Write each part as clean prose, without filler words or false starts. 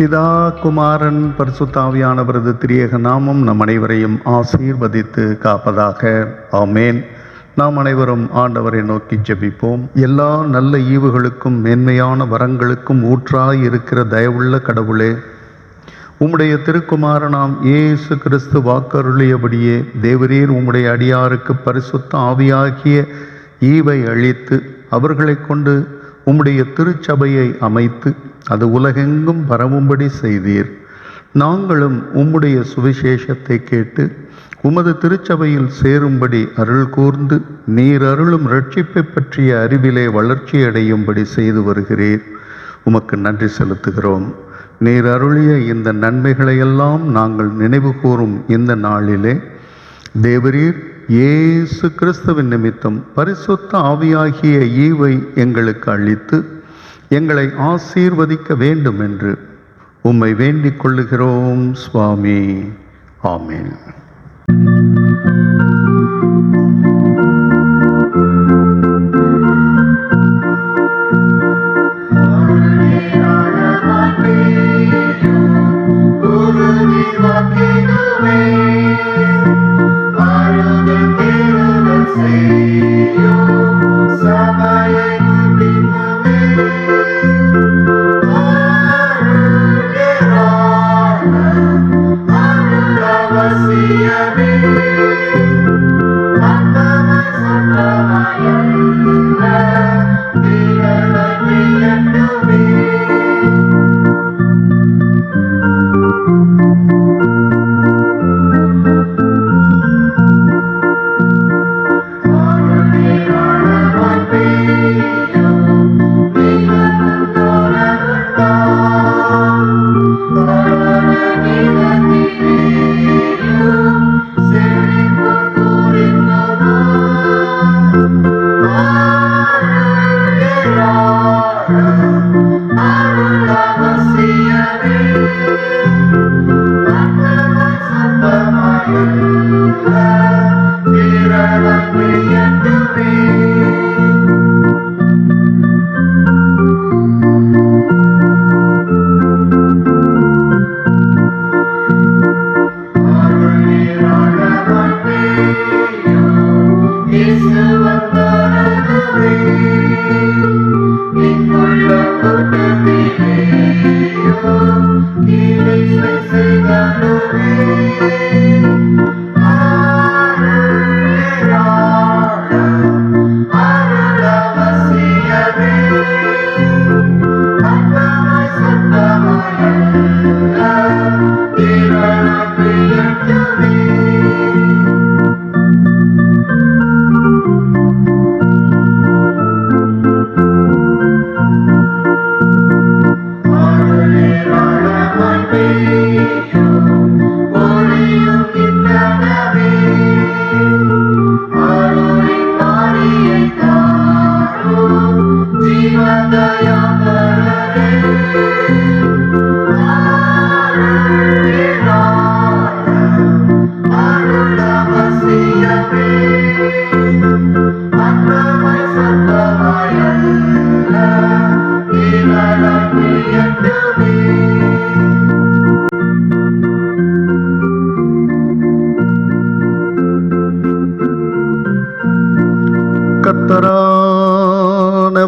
பிதா குமாரன் பரிசுத்த ஆவியானவரது திரியேக நாமம் நம் அனைவரையும் ஆசீர்வதித்து காப்பதாக. ஆமேன். நாம் அனைவரும் ஆண்டவரை நோக்கி ஜெபிப்போம். எல்லா நல்ல ஈவுகளுக்கும் மேன்மையான வரங்களுக்கும் ஊற்றாய் இருக்கிற தயவுள்ள கடவுளே, உம்முடைய திருக்குமாரனாம் இயேசு கிறிஸ்து வாக்கருளியபடியே தேவரீர் உம்முடைய அடியாருக்கு பரிசுத்த ஆவியாகிய ஈவை அளித்து அவர்களை கொண்டு உம்முடைய திருச்சபையை அமைத்து அது உலகெங்கும் பரவும்படி செய்தீர். நாங்களும் உம்முடைய சுவிசேஷத்தை கேட்டு உமது திருச்சபையில் சேரும்படி அருள் கூர்ந்து நீர் அருளும் இரட்சிப்பை பற்றிய அறிவிலே வளர்ச்சியடையும்படி செய்து வருகிறீர். உமக்கு நன்றி செலுத்துகிறோம். நீர் அருளிய இந்த நன்மைகளையெல்லாம் நாங்கள் நினைவு கூறும் இந்த நாளிலே தேவரீர் இயேசு கிறிஸ்துவின் நிமித்தம் பரிசுத்த ஆவியாகிய ஈவை எங்களுக்கு அளித்து எங்களை ஆசீர்வதிக்க வேண்டும் என்று உம்மை வேண்டிக் கொள்ளுகிறோம் சுவாமி. ஆமேன்.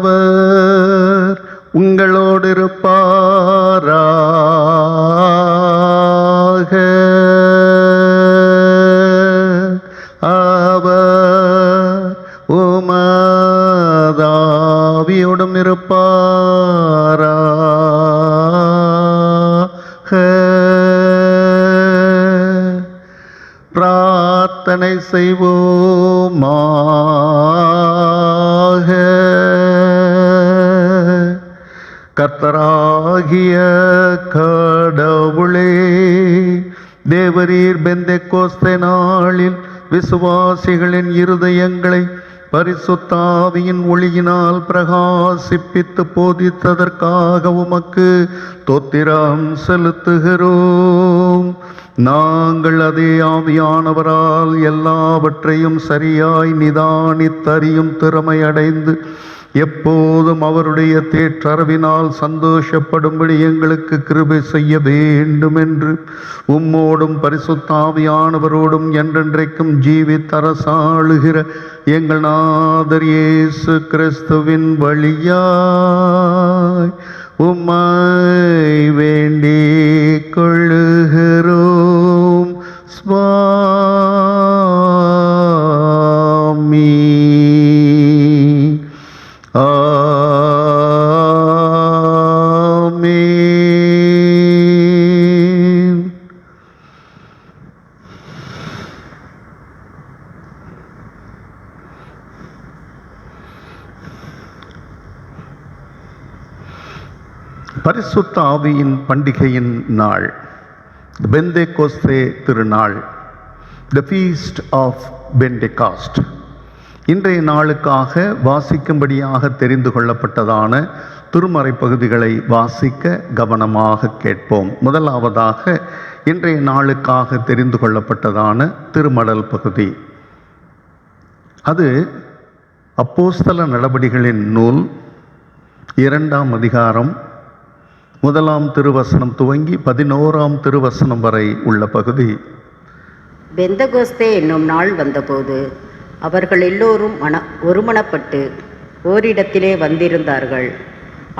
கர்த்தரானவர் உங்களோடு இருப்பாராக. அவர் உமதாவியோடும் இருப்பாராக. பிரார்த்தனை செய்வோமாக. கர்த்தராகிய கடவுளே, தேவரீர் பெந்தெக்கோஸ்தே நாளில் விசுவாசிகளின் இருதயங்களை பரிசுத்த ஆவியின் ஒளியினால் பிரகாசிப்பித்து போதித்ததற்காக உமக்கு தோத்திரம் செலுத்துகிறோம். நாங்கள் அதே ஆவியானவரால் எல்லாவற்றையும் சரியாய் நிதானித்தறியும் திறமை அடைந்து எப்போதும் அவருடைய தேற்றரவினால் சந்தோஷப்படும்படி எங்களுக்கு கிருபை செய்ய வேண்டும் என்று உம்மோடும் பரிசுத்த ஆவியானவரோடும் என்றென்றைக்கும் ஜீவித்தரசாளுகிற எங்கள் நாதர் இயேசு கிறிஸ்துவின் வழியாய் உம்மை வேண்டிக் கொள்ளுகிறோம் சுவாமி. ஆமென். பரிசுத்த ஆவியின் பண்டிகையின் நாள், பெந்தேகோஸ்தே திருநாள், த ஃபீஸ்ட் ஆஃப் பெண்டெகாஸ்ட். இன்றைய நாளுக்காக வாசிக்கும்படியாக தெரிந்து கொள்ளப்பட்டதான திருமறை பகுதிகளை வாசிக்க கவனமாக கேட்போம். முதலாவதாக இன்றைய நாளுக்காக தெரிந்து கொள்ளப்பட்டதான திருமடல் பகுதி. அது அப்போஸ்தல நடபடிகளின் நூல் 2ஆம் அதிகாரம் 1ஆம் திருவசனம் துவங்கி 11ஆம் திருவசனம் வரை உள்ள பகுதி. பெந்தகோஸ்தே என்னும் நாள் வந்தபோது அவர்கள் எல்லோரும் ஒருமனப்பட்டு ஓரிடத்திலே வந்திருந்தார்கள்.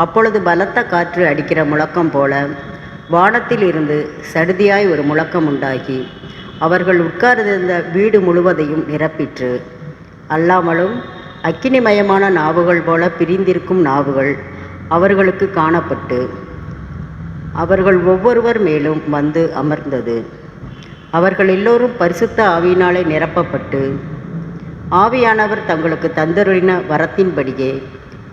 அப்பொழுது பலத்த காற்று அடிக்கிற முழக்கம் போல வானத்தில் இருந்து சடுதியாய் ஒரு முழக்கம் உண்டாகி அவர்கள் உட்கார்ந்திருந்த வீடு முழுவதையும் நிரப்பிற்று. அல்லாமலும் அக்கினிமயமான நாவுகள் போல பிரிந்திருக்கும் நாவுகள் அவர்களுக்கு காணப்பட்டு அவர்கள் ஒவ்வொருவர் மேலும் வந்து அமர்ந்தது. அவர்கள் எல்லோரும் பரிசுத்த ஆவியினாலே நிரப்பப்பட்டு ஆவியானவர் தங்களுக்கு தந்தருளின வரத்தின்படியே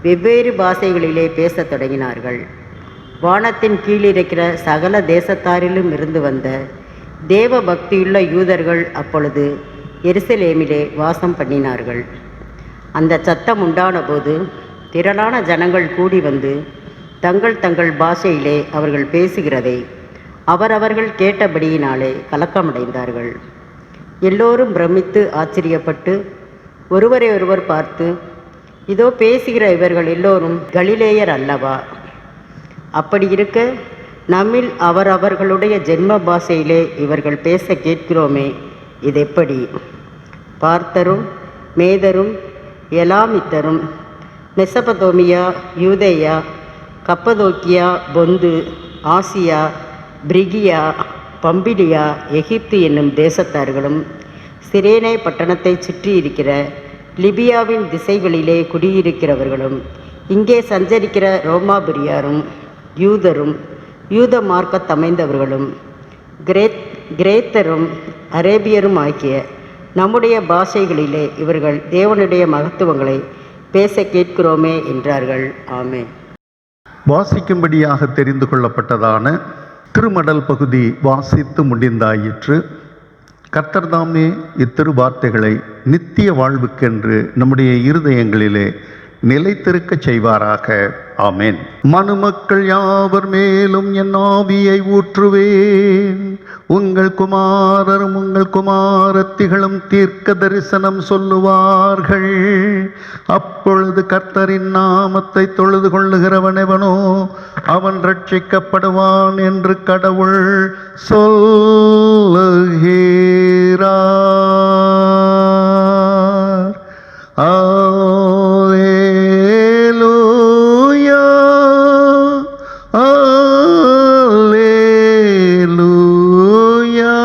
வெவ்வேறு பாஷைகளிலே பேசத் தொடங்கினார்கள். வானத்தின் கீழிருக்கிற சகல தேசத்தாரிலும் இருந்து வந்த தேவ பக்தியுள்ள யூதர்கள் அப்பொழுது எருசலேமிலே வாசம் பண்ணினார்கள். அந்த சத்தம் உண்டான போது திரளான ஜனங்கள் கூடி வந்து தங்கள் தங்கள் பாஷையிலே அவர்கள் பேசுகிறதை அவரவர்கள் கேட்டபடியினாலே கலக்கமடைந்தார்கள். எல்லோரும் பிரமித்து ஆச்சரியப்பட்டு ஒருவரை ஒருவர் பார்த்து, இதோ பேசுகிற இவர்கள் எல்லோரும் கலிலேயர் அல்லவா? அப்படி இருக்க நம்மில் அவரவர்களுடைய ஜென்ம பாஷையிலே இவர்கள் பேச கேட்கிறோமே, இது எப்படி? பார்த்தரும் மேதரும் எலாமித்தரும் மெசபதோமியா, யூதேயா, கப்பதோக்கியா, பொந்து, ஆசியா, பிரிகியா, பம்பிலியா, எகிப்து என்னும் தேசத்தார்களும் சிரேனே பட்டணத்தை சுற்றி இருக்கிற லிபியாவின் திசைகளிலே குடியிருக்கிறவர்களும் இங்கே சஞ்சரிக்கிற ரோமாபுரியாரும் யூதரும் யூத மார்க்கத்தமைந்தவர்களும் கிரேத்தரும் அரேபியரும் ஆகிய நம்முடைய பாஷைகளிலே இவர்கள் தேவனுடைய மகத்துவங்களை பேச கேட்கிறோமே என்றார்கள். ஆமே. வாசிக்கும்படியாக தெரிந்து கொள்ளப்பட்டதான திருமடல் பகுதி வாசித்து முடிந்தாயிற்று. கர்த்தர்தாமே இத்திருவார்த்தைகளை நித்திய வாழ்வுக்கென்று நம்முடைய இருதயங்களிலே நிலைத்திருக்கச் செய்வாராக. ஆமேன். மனுமக்கள் யாவர் மேலும் என் ஆவியை ஊற்றுவேன். உங்கள் குமாரரும் உங்கள் குமாரத்திகளும் தீர்க்க தரிசனம் சொல்லுவார்கள். அப்பொழுது கர்த்தரின் நாமத்தை தொழுது கொள்ளுகிறவனெவனோ அவன் ரட்சிக்கப்படுவான் என்று கடவுள் சொல்லுகிறார். அல்லேலூயா, அல்லேலூயா,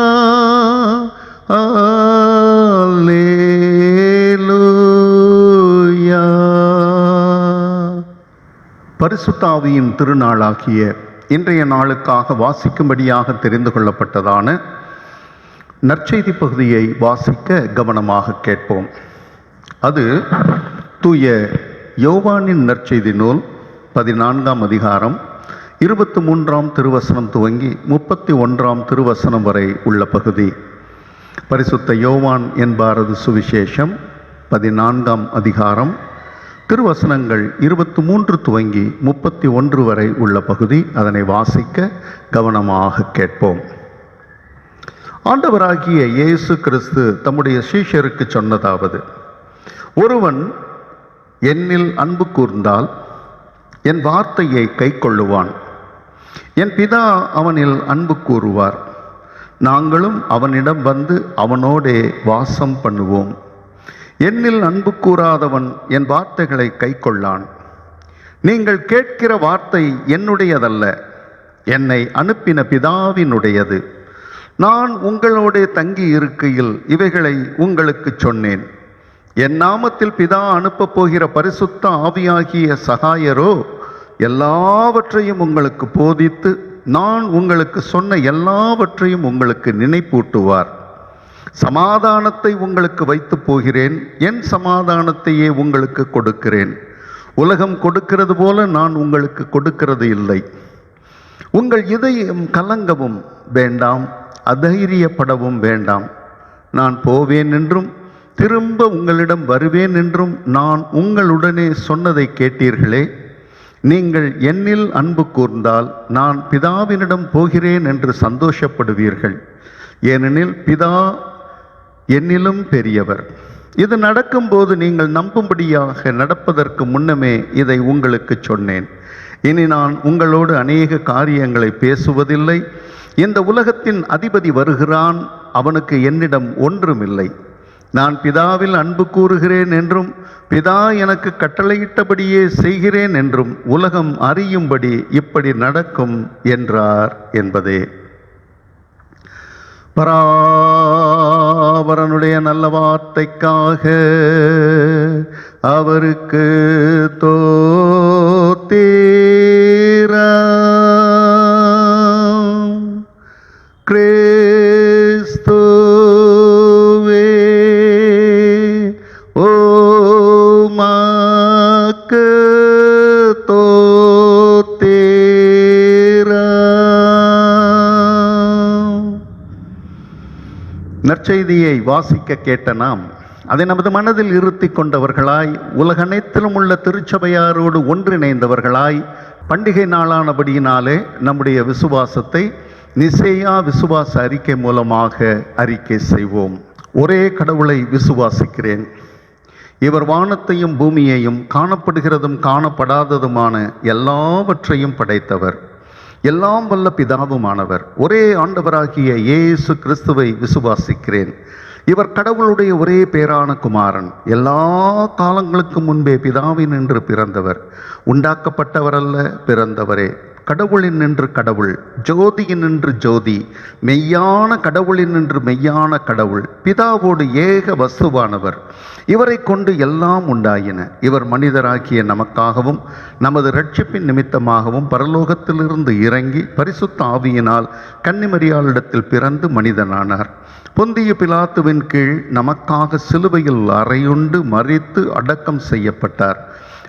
அல்லேலூயா. பரிசுத்த ஆவியின் திருநாளாகிய இன்றைய நாளுக்காக வாசிக்கும்படியாக தெரிந்து கொள்ளப்பட்டதான நற்செய்தி பகுதியை வாசிக்க கவனமாக கேட்போம். அது தூய யோவானின் நற்செய்தி நூல் 14ஆம் அதிகாரம் 23ஆம் திருவசனம் துவங்கி 31ஆம் திருவசனம் வரை உள்ள பகுதி. பரிசுத்த யோவான் என்பாரது சுவிசேஷம் 14ஆம் அதிகாரம் திருவசனங்கள் 23 துவங்கி 31 வரை உள்ள பகுதி. அதனை வாசிக்க கவனமாக கேட்போம். ஆண்டவராகிய இயேசு கிறிஸ்து தம்முடைய சீஷருக்கு சொன்னதாவது, ஒருவன் என்னில் அன்பு கூர்ந்தால் என் வார்த்தையை கைக்கொள்ளுவான். என் பிதா அவனில் அன்பு கூறுவார். நாங்களும் அவனிடம் வந்து அவனோடே வாசம் பண்ணுவோம். என்னில் அன்பு கூறாதவன் என் வார்த்தைகளை கைக்கொள்ளான். நீங்கள் கேட்கிற வார்த்தை என்னுடையதல்ல, என்னை அனுப்பின பிதாவினுடையது. நான் உங்களோடே தங்கி இருக்கையில் இவைகளை உங்களுக்கு சொன்னேன். என் நாமத்தில் பிதா அனுப்பப் போகிற பரிசுத்த ஆவியாகிய சகாயரோ எல்லாவற்றையும் உங்களுக்கு போதித்து நான் உங்களுக்கு சொன்ன எல்லாவற்றையும் உங்களுக்கு நினைப்பூட்டுவார். சமாதானத்தை உங்களுக்கு வைத்து போகிறேன், என் சமாதானத்தையே உங்களுக்கு கொடுக்கிறேன். உலகம் கொடுக்கிறது போல நான் உங்களுக்கு கொடுக்கிறது இல்லை. உங்கள் இதயம் கலங்கவும் வேண்டாம், அதைரியப்படவும் வேண்டாம். நான் போவேன் என்றும் திரும்ப உங்களிடம் வருவேன் என்றும் நான் உங்களுடனே சொன்னதை கேட்டீர்களே. நீங்கள் என்னில் அன்பு கூர்ந்தால் நான் பிதாவினிடம் போகிறேன் என்று சந்தோஷப்படுவீர்கள். ஏனெனில் பிதா என்னிலும் பெரியவர். இது நடக்கும்போது நீங்கள் நம்பும்படியாக நடப்பதற்கு முன்னமே இதை உங்களுக்கு சொன்னேன். இனி நான் உங்களோடு அநேக காரியங்களை பேசுவதில்லை. இந்த உலகத்தின் அதிபதி வருகிறான், அவனுக்கு என்னிடம் ஒன்றுமில்லை. நான் பிதாவில் அன்பு கூறுகிறேன் என்றும் பிதா எனக்கு கட்டளையிட்டபடியே செய்கிறேன் என்றும் உலகம் அறியும்படி இப்படி நடக்கும் என்றார் என்பதே. பராபரனுடைய நல்ல வார்த்தைக்காக அவருக்கு தோத்திரம். கிறிஸ்துவே உமக்கு தோத்திரம். நற்செய்தியை வாசிக்க கேட்ட நாம் அதை நமது மனதில் இருத்தி கொண்டவர்களாய், உலகனைத்திலும் உள்ள திருச்சபையாரோடு ஒன்றிணைந்தவர்களாய், பண்டிகை நாளானபடியினாலே நம்முடைய விசுவாசத்தை நிசேயா விசுவாச அறிக்கை மூலமாக அறிக்கை செய்வோம். ஒரே கடவுளை விசுவாசிக்கிறேன். இவர் வானத்தையும் பூமியையும் காணப்படுகிறதும் காணப்படாததுமான எல்லாவற்றையும் படைத்தவர். எல்லாம் வல்ல பிதாவுமானவர். ஒரே ஆண்டவராகிய இயேசு கிறிஸ்துவை விசுவாசிக்கிறேன். இவர் கடவுளுடைய ஒரே பேரான குமாரன். எல்லா காலங்களுக்கு முன்பே பிதாவினின்று பிறந்தவர். உண்டாக்கப்பட்டவர் அல்ல, பிறந்தவரே. கடவுளின் நின்று கடவுள், ஜோதியின் நின்று ஜோதி, மெய்யான கடவுளின் நின்று மெய்யான கடவுள், பிதாவோடு ஏக வஸ்துவானவர். இவரை கொண்டு எல்லாம் உண்டாயின. இவர் மனிதராகிய நமக்காகவும் நமது இரட்சிப்பின் நிமித்தமாகவும் பரலோகத்திலிருந்து இறங்கி பரிசுத்த ஆவியினால் கன்னிமரியாளிடத்தில் பிறந்து மனிதனானார். பொந்திய பிலாத்துவின் கீழ் நமக்காக சிலுவையில் அறையுண்டு மரித்து அடக்கம் செய்யப்பட்டார்.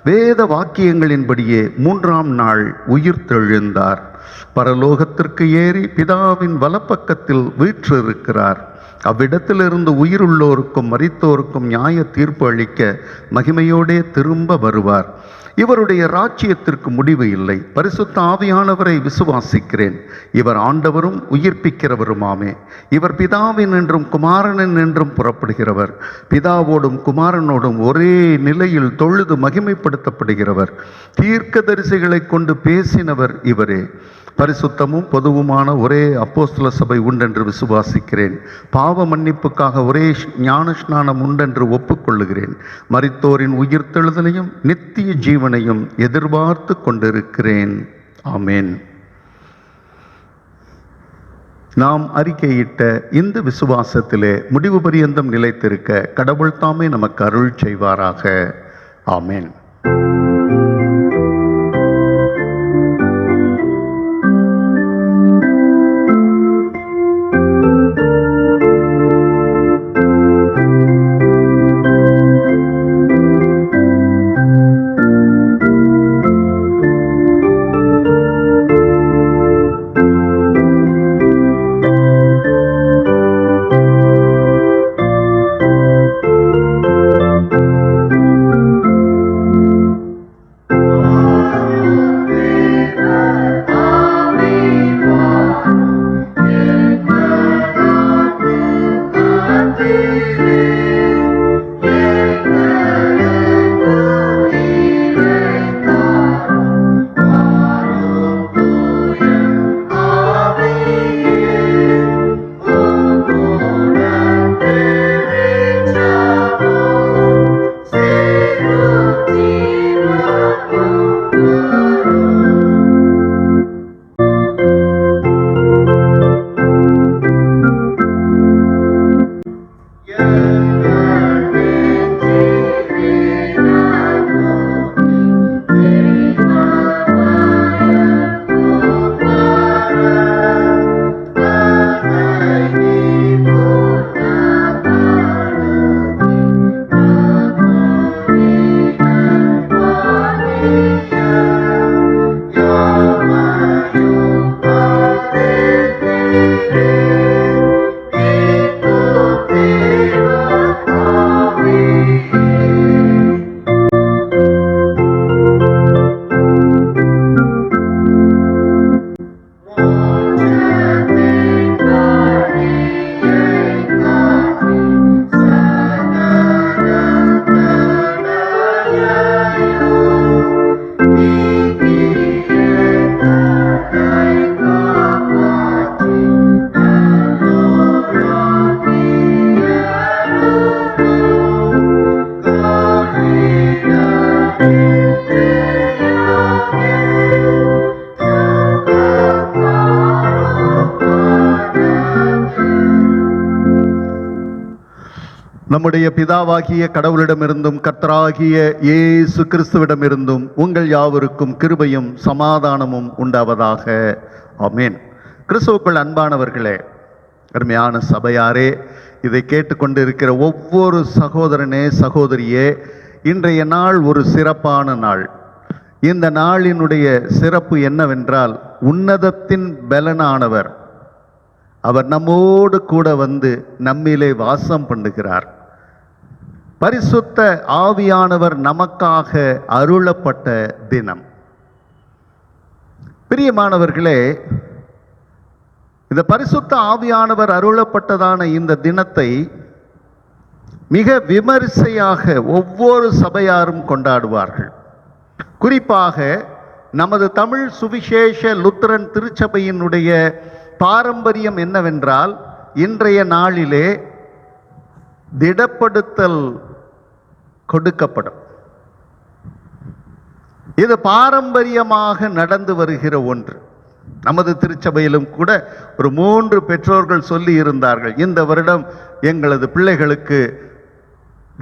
வேத வாக்கியங்களின்படியே 3ஆம் நாள் உயிர்த்தெழுந்தார். பரலோகத்திற்கு ஏறி பிதாவின் வலப்பக்கத்தில் வீற்றிருக்கிறார். அவ்விடத்திலிருந்து உயிருள்ளோருக்கும் மரித்தோருக்கும் நியாய தீர்ப்பு அளிக்க மகிமையோடே திரும்ப வருவார். இவருடைய ராஜ்யத்திற்கு முடிவு இல்லை. பரிசுத்த ஆவியானவரை விசுவாசிக்கிறேன். இவர் ஆண்டவரும் உயிர்ப்பிக்கிறவருமாமே. இவர் பிதாவின் என்றும் குமாரனின் என்றும் புறப்படுகிறவர். பிதாவோடும் குமாரனோடும் ஒரே நிலையில் தொழுது மகிமைப்படுத்தப்படுகிறவர். தீர்க்கதரிசிகளை கொண்டு பேசினவர் இவரே. பரிசுத்தமும் பொதுவுமான ஒரே அப்போஸ்தல சபை உண்டென்று விசுவாசிக்கிறேன். பாவ மன்னிப்புக்காக ஒரே ஞான ஸ்நானம் உண்டென்று ஒப்புக்கொள்ளுகிறேன். மரித்தோரின் உயிர்த்தெழுதலையும் நித்திய ஜீவனையும் எதிர்பார்த்து கொண்டிருக்கிறேன். ஆமேன். நாம் அறிக்கையிட்ட இந்த விசுவாசத்திலே முடிவு பரியந்தம் நிலைத்திருக்க கடவுள் தாமே நமக்கு அருள் செய்வாராக. ஆமேன். நம்முடைய பிதாவாகிய கடவுளிடமிருந்தும் கர்த்தராகிய இயேசு கிறிஸ்துவிடமிருந்தும் உங்கள் யாவருக்கும் கிருபையும் சமாதானமும் உண்டாவதாக. ஆமென். கிறிஸ்துவுக்குள் அன்பானவர்களே, அருமையான சபையாரே, இதை கேட்டுக்கொண்டிருக்கிற ஒவ்வொரு சகோதரனே சகோதரியே, இன்றைய நாள் ஒரு சிறப்பான நாள். இந்த நாளினுடைய சிறப்பு என்னவென்றால், உன்னதத்தின் பலனானவர் அவர் நம்மோடு கூட வந்து நம்மிலே வாசம் பண்ணுகிறார். பரிசுத்த ஆவியானவர் நமக்காக அருளப்பட்ட தினம். பிரியமானவர்களே, இந்த பரிசுத்த ஆவியானவர் அருளப்பட்டதான இந்த தினத்தை மிக விமரிசையாக ஒவ்வொரு சபையாரும் கொண்டாடுவார்கள். குறிப்பாக நமது தமிழ் சுவிசேஷ லுத்தரன் திருச்சபையினுடைய பாரம்பரியம் என்னவென்றால், இன்றைய நாளிலே திடப்படுத்தல் கொடுக்கப்படும். இது பாரம்பரியமாக நடந்து வருகிற ஒன்று. நமது திருச்சபையிலும் கூட ஒரு 3 பெற்றோர்கள் சொல்லி இருந்தார்கள், இந்த வருடம் எங்களது பிள்ளைகளுக்கு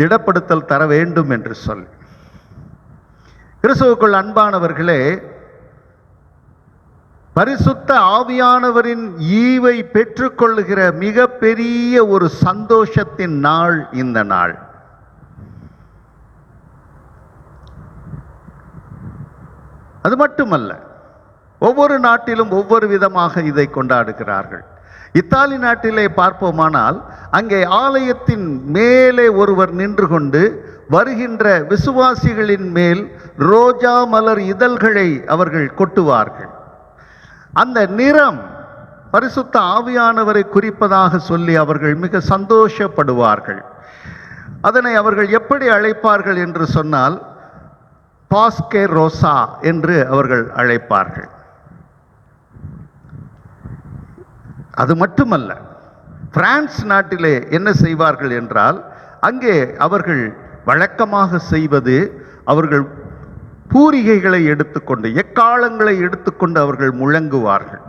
திடப்படுத்தல் தர வேண்டும் என்று சொல்லி. கிறிஸ்துவுக்குள் அன்பானவர்களே, பரிசுத்த ஆவியானவரின் ஈவை பெற்றுக்கொள்ளுகிற மிகப்பெரிய ஒரு சந்தோஷத்தின் நாள் இந்த நாள். அது மட்டுமல்ல, ஒவ்வொரு நாட்டிலும் ஒவ்வொரு விதமாக இதை கொண்டாடுகிறார்கள். இத்தாலி நாட்டிலே பார்ப்போமானால், அங்கே ஆலயத்தின் மேலே ஒருவர் நின்று கொண்டு வருகின்ற விசுவாசிகளின் மேல் ரோஜா மலர் இதழ்களை அவர்கள் கொட்டுவார்கள். அந்த நிறம் பரிசுத்த ஆவியானவரை குறிப்பதாக சொல்லி அவர்கள் மிக சந்தோஷப்படுவார்கள். அதனை அவர்கள் எப்படி அழைப்பார்கள் என்று சொன்னால், பாஸ்கே ரோசா என்று அவர்கள் அழைப்பார்கள். அது மட்டுமல்ல, பிரான்ஸ் நாட்டிலே என்ன செய்வார்கள் என்றால், அங்கே அவர்கள் வழக்கமாக செய்வது, அவர்கள் பூரிகைகளை எடுத்துக்கொண்டு, எக்காலங்களை எடுத்துக்கொண்டு அவர்கள் முழங்குவார்கள்.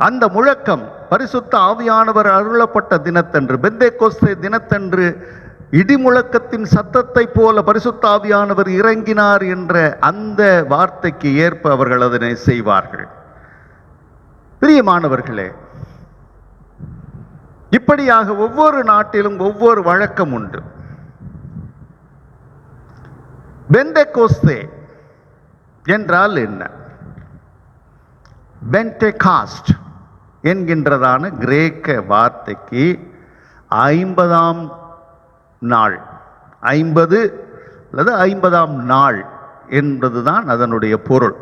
அந்த முழக்கம் பரிசுத்த ஆவியானவர் அருளப்பட்ட தினத்தன்று, பெந்தேகோஸ்தே தினத்தன்று இடி முழக்கத்தின் சத்தத்தை போல பரிசுத்த ஆவியானவர் இறங்கினார் என்ற அந்த வார்த்தைக்கு ஏற்ப அவர்கள் அதனை செய்வார்கள். பிரியமானவர்களே, இப்படியாக ஒவ்வொரு நாட்டிலும் ஒவ்வொரு வழக்கம் உண்டு. பெந்தேகோஸ்தே என்றால் என்ன? பென்டெகாஸ்ட் என்கின்றதான கிரேக்க வார்த்தைக்கு 50ஆம் நாள், 50 அல்லது 50ஆம் நாள் என்பதுதான் அதனுடைய பொருள்.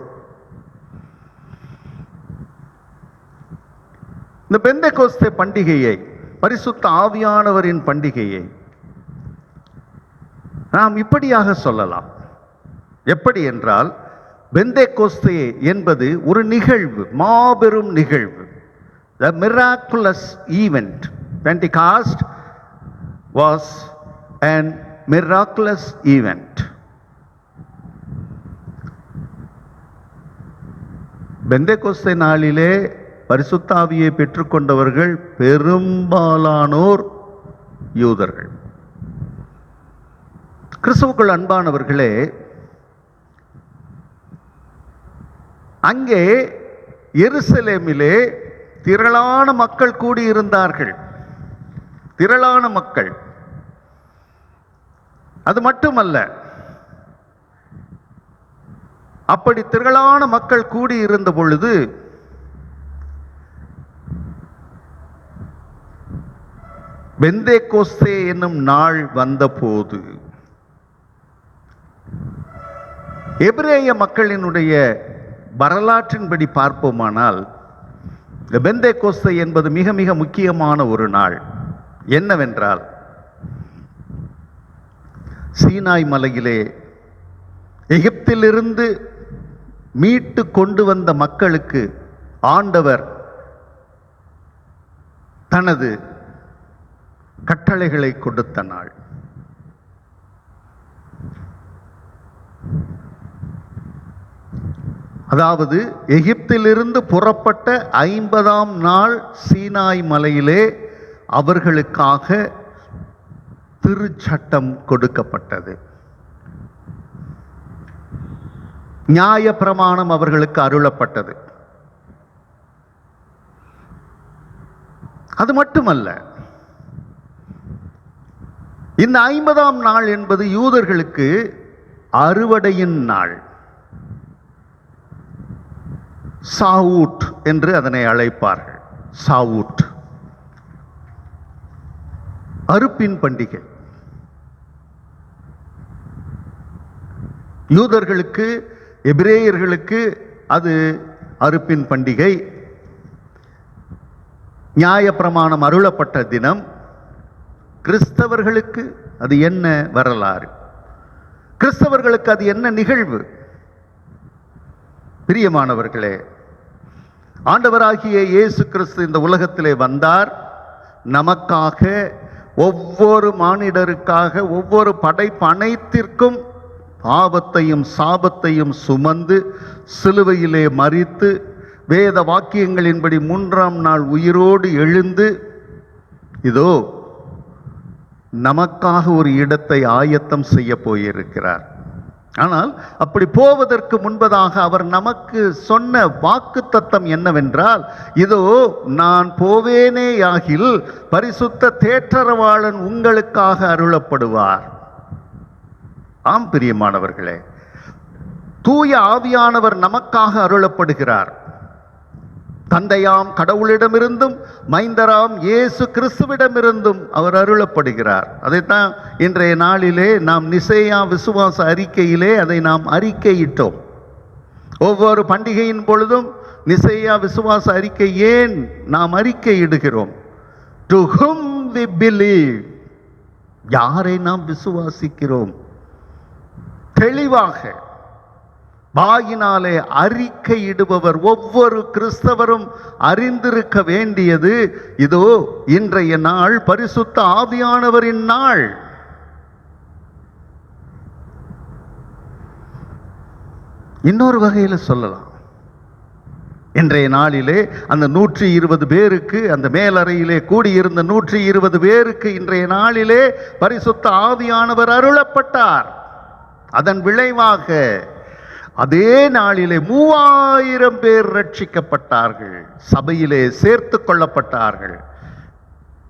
இந்த பெந்தெகோஸ்தே பண்டிகையை, பரிசுத்த ஆவியானவரின் பண்டிகையை நாம் இப்படியாக சொல்லலாம். எப்படி என்றால், பெந்தெகோஸ்தே என்பது ஒரு நிகழ்வு, மாபெரும் நிகழ்வு. The miraculous event. Pentecost was an miraculous event. பெந்தெகோஸ்தே நாளிலே பரிசுத்த ஆவியை பெற்றுக்கொண்டவர்கள் பெரும்பாலானோர் யூதர்கள். கிறிஸ்துவுக்குள் அன்பானவர்களே, அங்கே எருசலேமிலே திரளான மக்கள் கூடியிருந்தார்கள். திரளான மக்கள். அது மட்டுமல்ல, அப்படி திரளான மக்கள் கூடியிருந்த பொழுது பெந்தேகோஸ்தே என்னும் நாள் வந்தபோது எபிரேய மக்களினுடைய வரலாற்றின்படி பார்ப்போமானால் இந்த பெந்தேகோஸ்தே என்பது மிக மிக முக்கியமான ஒரு நாள். என்னவென்றால், சீனாய் மலையிலே எகிப்திலிருந்து மீட்டு கொண்டு வந்த மக்களுக்கு ஆண்டவர் தனது கட்டளைகளை கொடுத்த நாள். அதாவது எகிப்திலிருந்து புறப்பட்ட 50ஆம் நாள் சீனாய் மலையிலே அவர்களுக்காக திருச்சட்டம் கொடுக்கப்பட்டது. நியாய பிரமாணம் அவர்களுக்கு அருளப்பட்டது. அது மட்டுமல்ல, இந்த 50ஆம் நாள் என்பது யூதர்களுக்கு அறுவடையின் நாள். சாவூட் என்று அதனை அழைப்பார்கள். சாவூட், அறுப்பின் பண்டிகை. யூதர்களுக்கு, எபிரேயர்களுக்கு அது அறுப்பின் பண்டிகை. நியாயப்பிரமாணம் அருளப்பட்ட தினம். கிறிஸ்தவர்களுக்கு அது என்ன வரலாறு? கிறிஸ்தவர்களுக்கு அது என்ன நிகழ்வு? பிரியமானவர்களே, ஆண்டவராகிய இயேசு கிறிஸ்து இந்த உலகத்திலே வந்தார். நமக்காக, ஒவ்வொரு மானிடருக்காக, ஒவ்வொரு படைப்பு அனைத்திற்கும் பாவத்தையும் சாபத்தையும் சுமந்து சிலுவையிலே மரித்து வேத வாக்கியங்களின்படி 3ஆம் நாள் உயிரோடு எழுந்து இதோ நமக்காக ஒரு இடத்தை ஆயத்தம் செய்ய போயிருக்கிறார். ஆனால் அப்படி போவதற்கு முன்பதாக அவர் நமக்கு சொன்ன வாக்குத்தத்தம் என்னவென்றால், இதோ நான் போவேனேயாகில் பரிசுத்த தேற்றரவாளன் உங்களுக்காக அருளப்படுவார். ஆம் பிரியமானவர்களே, தூய ஆவியானவர் நமக்காக அருளப்படுகிறார். தந்தையாம் கடவுளிடமிருந்தும் மைந்தராம் இயேசு கிறிஸ்துவிடமிருந்தும் அவர் அருளப்படுகிறார். அதைத்தான் இன்றைய நாளிலே நாம் நிசேயா விசுவாச அறிக்கையிலே அதை நாம் அறிக்கையிட்டோம். ஒவ்வொரு பண்டிகையின் பொழுதும் நிசேயா விசுவாச அறிக்கை ஏன் நாம் அறிக்கையிடுகிறோம்? டு whom we believe, யாரை நாம் விசுவாசிக்கிறோம்? தெளிவாக வாயினாலே அறிக்கையிடுபவர் ஒவ்வொரு கிறிஸ்தவரும் அறிந்திருக்க வேண்டியது, இதோ இன்றைய நாள் பரிசுத்த ஆவியானவரின் நாள். இன்னொரு வகையில் சொல்லலாம், இன்றைய நாளிலே அந்த 120 பேருக்கு, அந்த மேலறையிலே கூடியிருந்த 120 பேருக்கு இன்றைய நாளிலே பரிசுத்த ஆவியானவர் அருளப்பட்டார். அதன் விளைவாக அதே நாளிலே 3000 பேர் ரட்சிக்கப்பட்டார்கள், சபையிலே சேர்த்து கொள்ளப்பட்டார்கள்.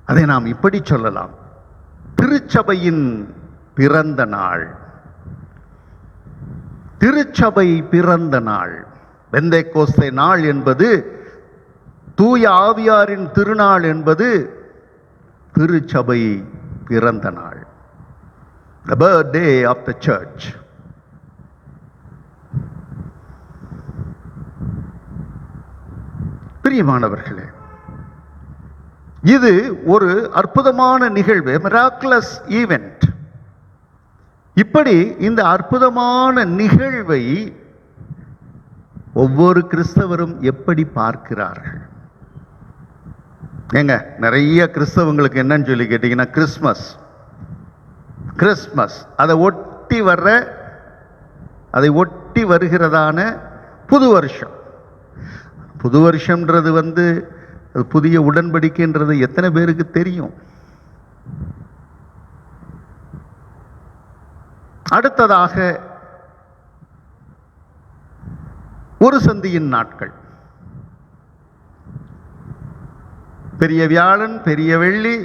அதை நாம் இப்படி சொல்லலாம், திருச்சபையின் பிறந்த நாள். திருச்சபை பிறந்த நாள். பெந்தேகோஸ்தே நாள் என்பது, தூய ஆவியாரின் திருநாள் என்பது திருச்சபை பிறந்த நாள். The birthday of the church. பிரியமானவர்களே, இது ஒரு அற்புதமான நிகழ்வு, மிராக்குலஸ் ஈவென்ட். இப்படி இந்த அற்புதமான நிகழ்வை ஒவ்வொரு கிறிஸ்தவரும் எப்படி பார்க்கிறார்கள்? ஏங்க, நிறைய கிறிஸ்தவங்களுக்கு என்னன்னு சொல்லி கேட்டீங்கன்னா, கிறிஸ்மஸ் அதை ஒட்டி வருகிறதான புது வருஷம். புது வருஷம்ன்றது புதிய உடன்படிக்கைன்றது எத்தனை பேருக்கு தெரியும்? அடுத்ததாக ஒரு சந்தியின் நாட்கள். பெரிய வியாழன், பெரிய வெள்ளி,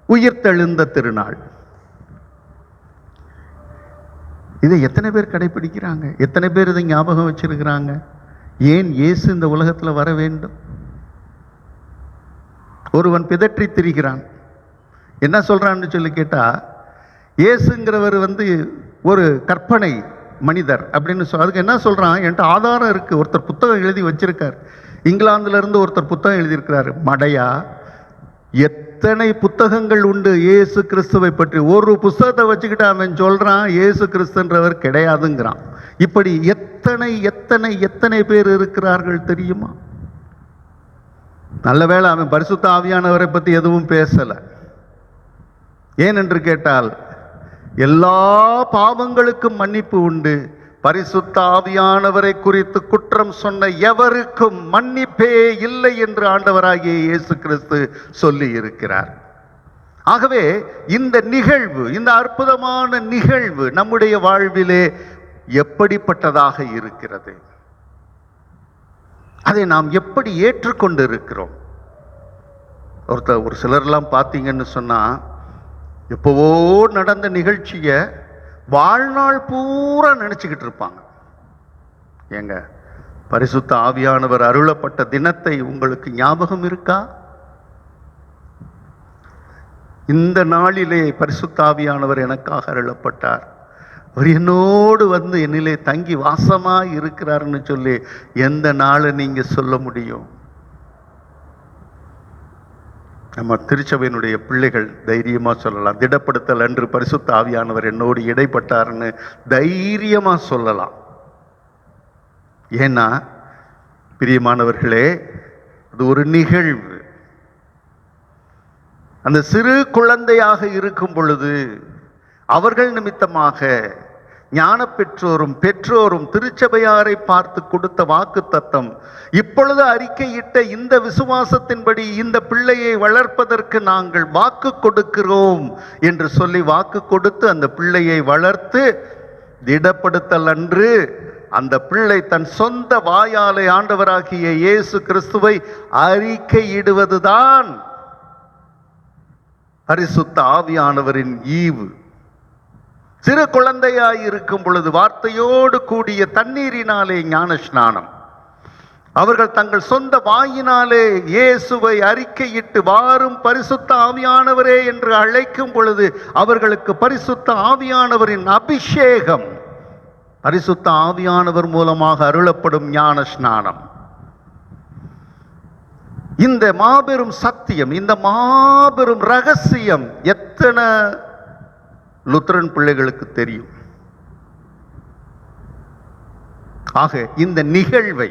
உயிர்த்தெழுந்த திருநாள். இதை எத்தனை பேர் கடைபிடிக்கிறாங்க? எத்தனை பேர் இதை ஞாபகம் வச்சிருக்கிறாங்க? ஏன் இயேசு இந்த உலகத்தில் வர வேண்டும்? ஒருவன் பிதற்றி திரிகிறான். என்ன சொல்றான்னு சொல்லி கேட்டா, இயேசுங்கிறவர் ஒரு கற்பனை மனிதர் அப்படின்னு அதுக்கு என்ன சொல்றான்? என்கிட்ட ஆதாரம் இருக்கு. ஒருத்தர் புத்தகம் எழுதி வச்சிருக்கார். இங்கிலாந்துல இருந்து ஒருத்தர் புத்தகம் எழுதியிருக்கிறாரு. மடையா, எத்தனை புத்தகங்கள் உண்டு இயேசு கிறிஸ்துவை பற்றி. ஒரு புத்தகத்தை வச்சுக்கிட்டு அவன் சொல்றான் இயேசு கிறிஸ்துன்றவர் கிடையாதுங்கிறான். இப்படி எத்தனை எத்தனை எத்தனை பேர் இருக்கிறார்கள் தெரியுமா? நல்ல வேளை அவன் பரிசுத்த ஆவியானவரை பற்றி எதுவும் பேசல. ஏனென்று கேட்டால், எல்லா பாவங்களுக்கும் மன்னிப்பு உண்டு, பரிசுத்த ஆவியானவரை குறித்து குற்றம் சொன்ன எவருக்கும் மன்னிப்பே இல்லை என்று ஆண்டவராகிய இயேசு கிறிஸ்து சொல்லி இருக்கிறார். ஆகவே இந்த நிகழ்வு, இந்த அற்புதமான நிகழ்வு நம்முடைய வாழ்விலே எப்படிப்பட்டதாக இருக்கிறது? அதை நாம் எப்படி ஏற்றுக்கொண்டு இருக்கிறோம்? ஒரு சிலர்லாம் பார்த்தீங்கன்னு சொன்னா, எப்பவோ நடந்த நிகழ்ச்சியை வாழ்நாள் பூரா நினைச்சுக்கிட்டு இருப்பாங்க. ஏங்க, பரிசுத்த ஆவியானவர் அருளப்பட்ட தினத்தை உங்களுக்கு ஞாபகம் இருக்கா? இந்த நாளிலே பரிசுத்த ஆவியானவர் எனக்காக அருளப்பட்டார், அவர் என்னோடு என்னிலே தங்கி வாசமாய் இருக்கிறார்னு சொல்லி எந்த நாளை நீங்க சொல்ல முடியும்? நம்ம திருச்சபையினுடைய பிள்ளைகள் தைரியமா சொல்லலாம், திடப்படுத்தல் அன்று பரிசுத்த ஆவியானவர் என்னோடு இடைப்பட்டார்னு தைரியமா சொல்லலாம். ஏன்னா பிரியமானவர்களே, அது ஒரு நிகழ்வு. அந்த சிறு குழந்தையாக இருக்கும் பொழுது அவர்கள் நிமித்தமாக ஞான பெற்றோரும் திருச்சபையாரை பார்த்து கொடுத்த வாக்கு தத்தம், இப்பொழுது அறிக்கையிட்ட இந்த விசுவாசத்தின்படி இந்த பிள்ளையை வளர்ப்பதற்கு நாங்கள் வாக்கு கொடுக்கிறோம் என்று சொல்லி வாக்கு கொடுத்து அந்த பிள்ளையை வளர்த்து திடப்படுத்தல் அன்று அந்த பிள்ளை தன் சொந்த வாயாலே ஆண்டவராகிய இயேசு கிறிஸ்துவை அறிக்கையிடுவதுதான் பரிசுத்த ஆவியானவரின் ஈவு. சிறு குழந்தையாய் இருக்கும் பொழுது வார்த்தையோடு கூடிய தண்ணீரினாலே ஞான ஸ்நானம். அவர்கள் தங்கள் சொந்த வாயினாலே இயேசுவை அறிக்கையிட்டு வாரும் பரிசுத்த ஆவியானவரே என்று அழைக்கும் பொழுது அவர்களுக்கு பரிசுத்த ஆவியானவரின் அபிஷேகம், பரிசுத்த ஆவியானவர் மூலமாக அருளப்படும் ஞான ஸ்நானம். இந்த மாபெரும் சத்தியம், இந்த மாபெரும் ரகசியம் எத்தனை லுத்தரன் பிள்ளைகளுக்கு தெரியும்? ஆக இந்த நிகழ்வை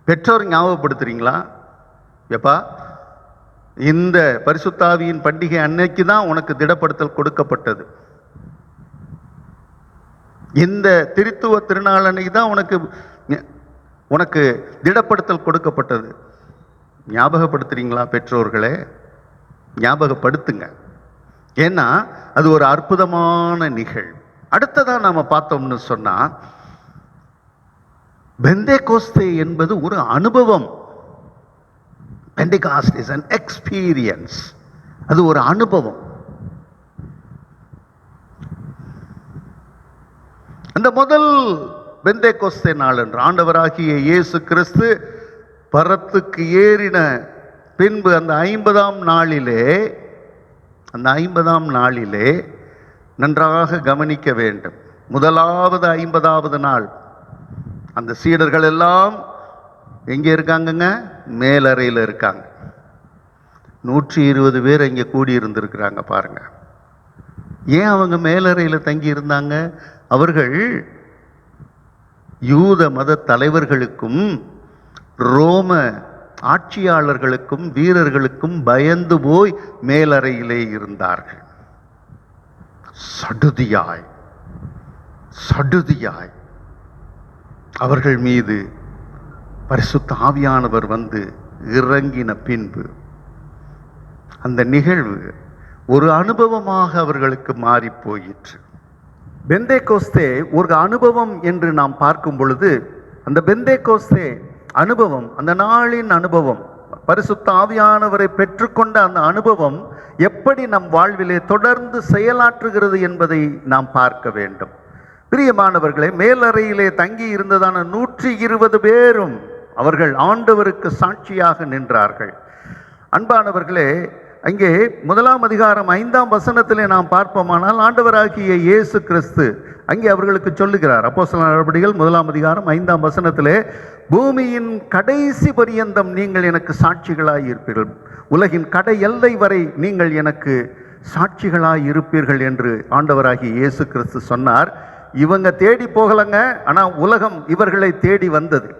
பெற்றோர் ஞாபகப்படுத்துறீங்களா? எப்பா, இந்த பரிசுத்தாவியின் பண்டிகை அன்னைக்கு தான் உனக்கு திடப்படுத்தல் கொடுக்கப்பட்டது, இந்த திருத்துவ திருநாள் அன்னைக்கு தான் உனக்கு திடப்படுத்தல் கொடுக்கப்பட்டது. ஞாபகப்படுத்துறீங்களா பெற்றோர்களே? ஞாபகப்படுத்துங்க. ஏன்னா அது ஒரு அற்புதமான நிகழ்வு. அடுத்ததா நாம பார்த்தோம்னு சொன்னா, பெந்தேகோஸ்தே என்பது ஒரு அனுபவம். பெந்தேகாஸ்ட் இஸ் an experience. அது ஒரு அனுபவம். அந்த முதல் பெந்தேகோஸ்தே நாள் என்று ஆண்டவராகிய இயேசு கிறிஸ்து பரத்துக்கு ஏறின பின்பு அந்த 50ஆம் நாளிலே நன்றாக கவனிக்க வேண்டும். முதலாவது 50வது நாள் அந்த சீடர்கள் எல்லாம் எங்கே இருக்காங்கங்க? மேலறையில் இருக்காங்க. 120 பேர் இங்கே கூடி இருந்திருக்கிறாங்க பாருங்க. ஏன் அவங்க மேலறையில் தங்கி இருந்தாங்க? அவர்கள் யூத மத தலைவர்களுக்கும் ரோம ஆட்சியாளர்களுக்கும் வீரர்களுக்கும் பயந்து போய் மேலறையிலே இருந்தார்கள். சடுதியாய் அவர்கள் மீது பரிசுத்த ஆவியானவர் இறங்கின பின்பு அந்த நிகழ்வு ஒரு அனுபவமாக அவர்களுக்கு மாறி போயிற்று. பெந்தேகோஸ்தே ஒரு அனுபவம் என்று நாம் பார்க்கும் பொழுது, அந்த பெந்தேகோஸ்தே அனுபவம், அந்த நாளின் அனுபவம், பரிசுத்த ஆவியானவரை பெற்றுக்கொண்ட அந்த அனுபவம் எப்படி நம் வாழ்விலே தொடர்ந்து செயலாற்றுகிறது என்பதை நாம் பார்க்க வேண்டும். பிரியமானவர்களே, மேலறையிலே தங்கி இருந்ததான 120 பேரும் அவர்கள் ஆண்டவருக்கு சாட்சியாக நின்றார்கள். அன்பானவர்களே, அங்கே 1ஆம் அதிகாரம் 5ஆம் வசனத்திலே நாம் பார்ப்போமானால், ஆண்டவராகிய இயேசு கிறிஸ்து அங்கே அவர்களுக்கு சொல்லுகிறார். அப்போஸ்தலர் நடபடிகள் 1ஆம் அதிகாரம் 5ஆம் வசனத்திலே, பூமியின் கடைசி பரியந்தம் நீங்கள் எனக்கு சாட்சிகளாய் இருப்பீர்கள், உலகின் கடை எல்லை வரை நீங்கள் எனக்கு சாட்சிகளாய் இருப்பீர்கள் என்று ஆண்டவராகிய இயேசு கிறிஸ்து சொன்னார். இவங்க தேடி போகலங்க, ஆனா உலகம் இவர்களை தேடி வந்தது.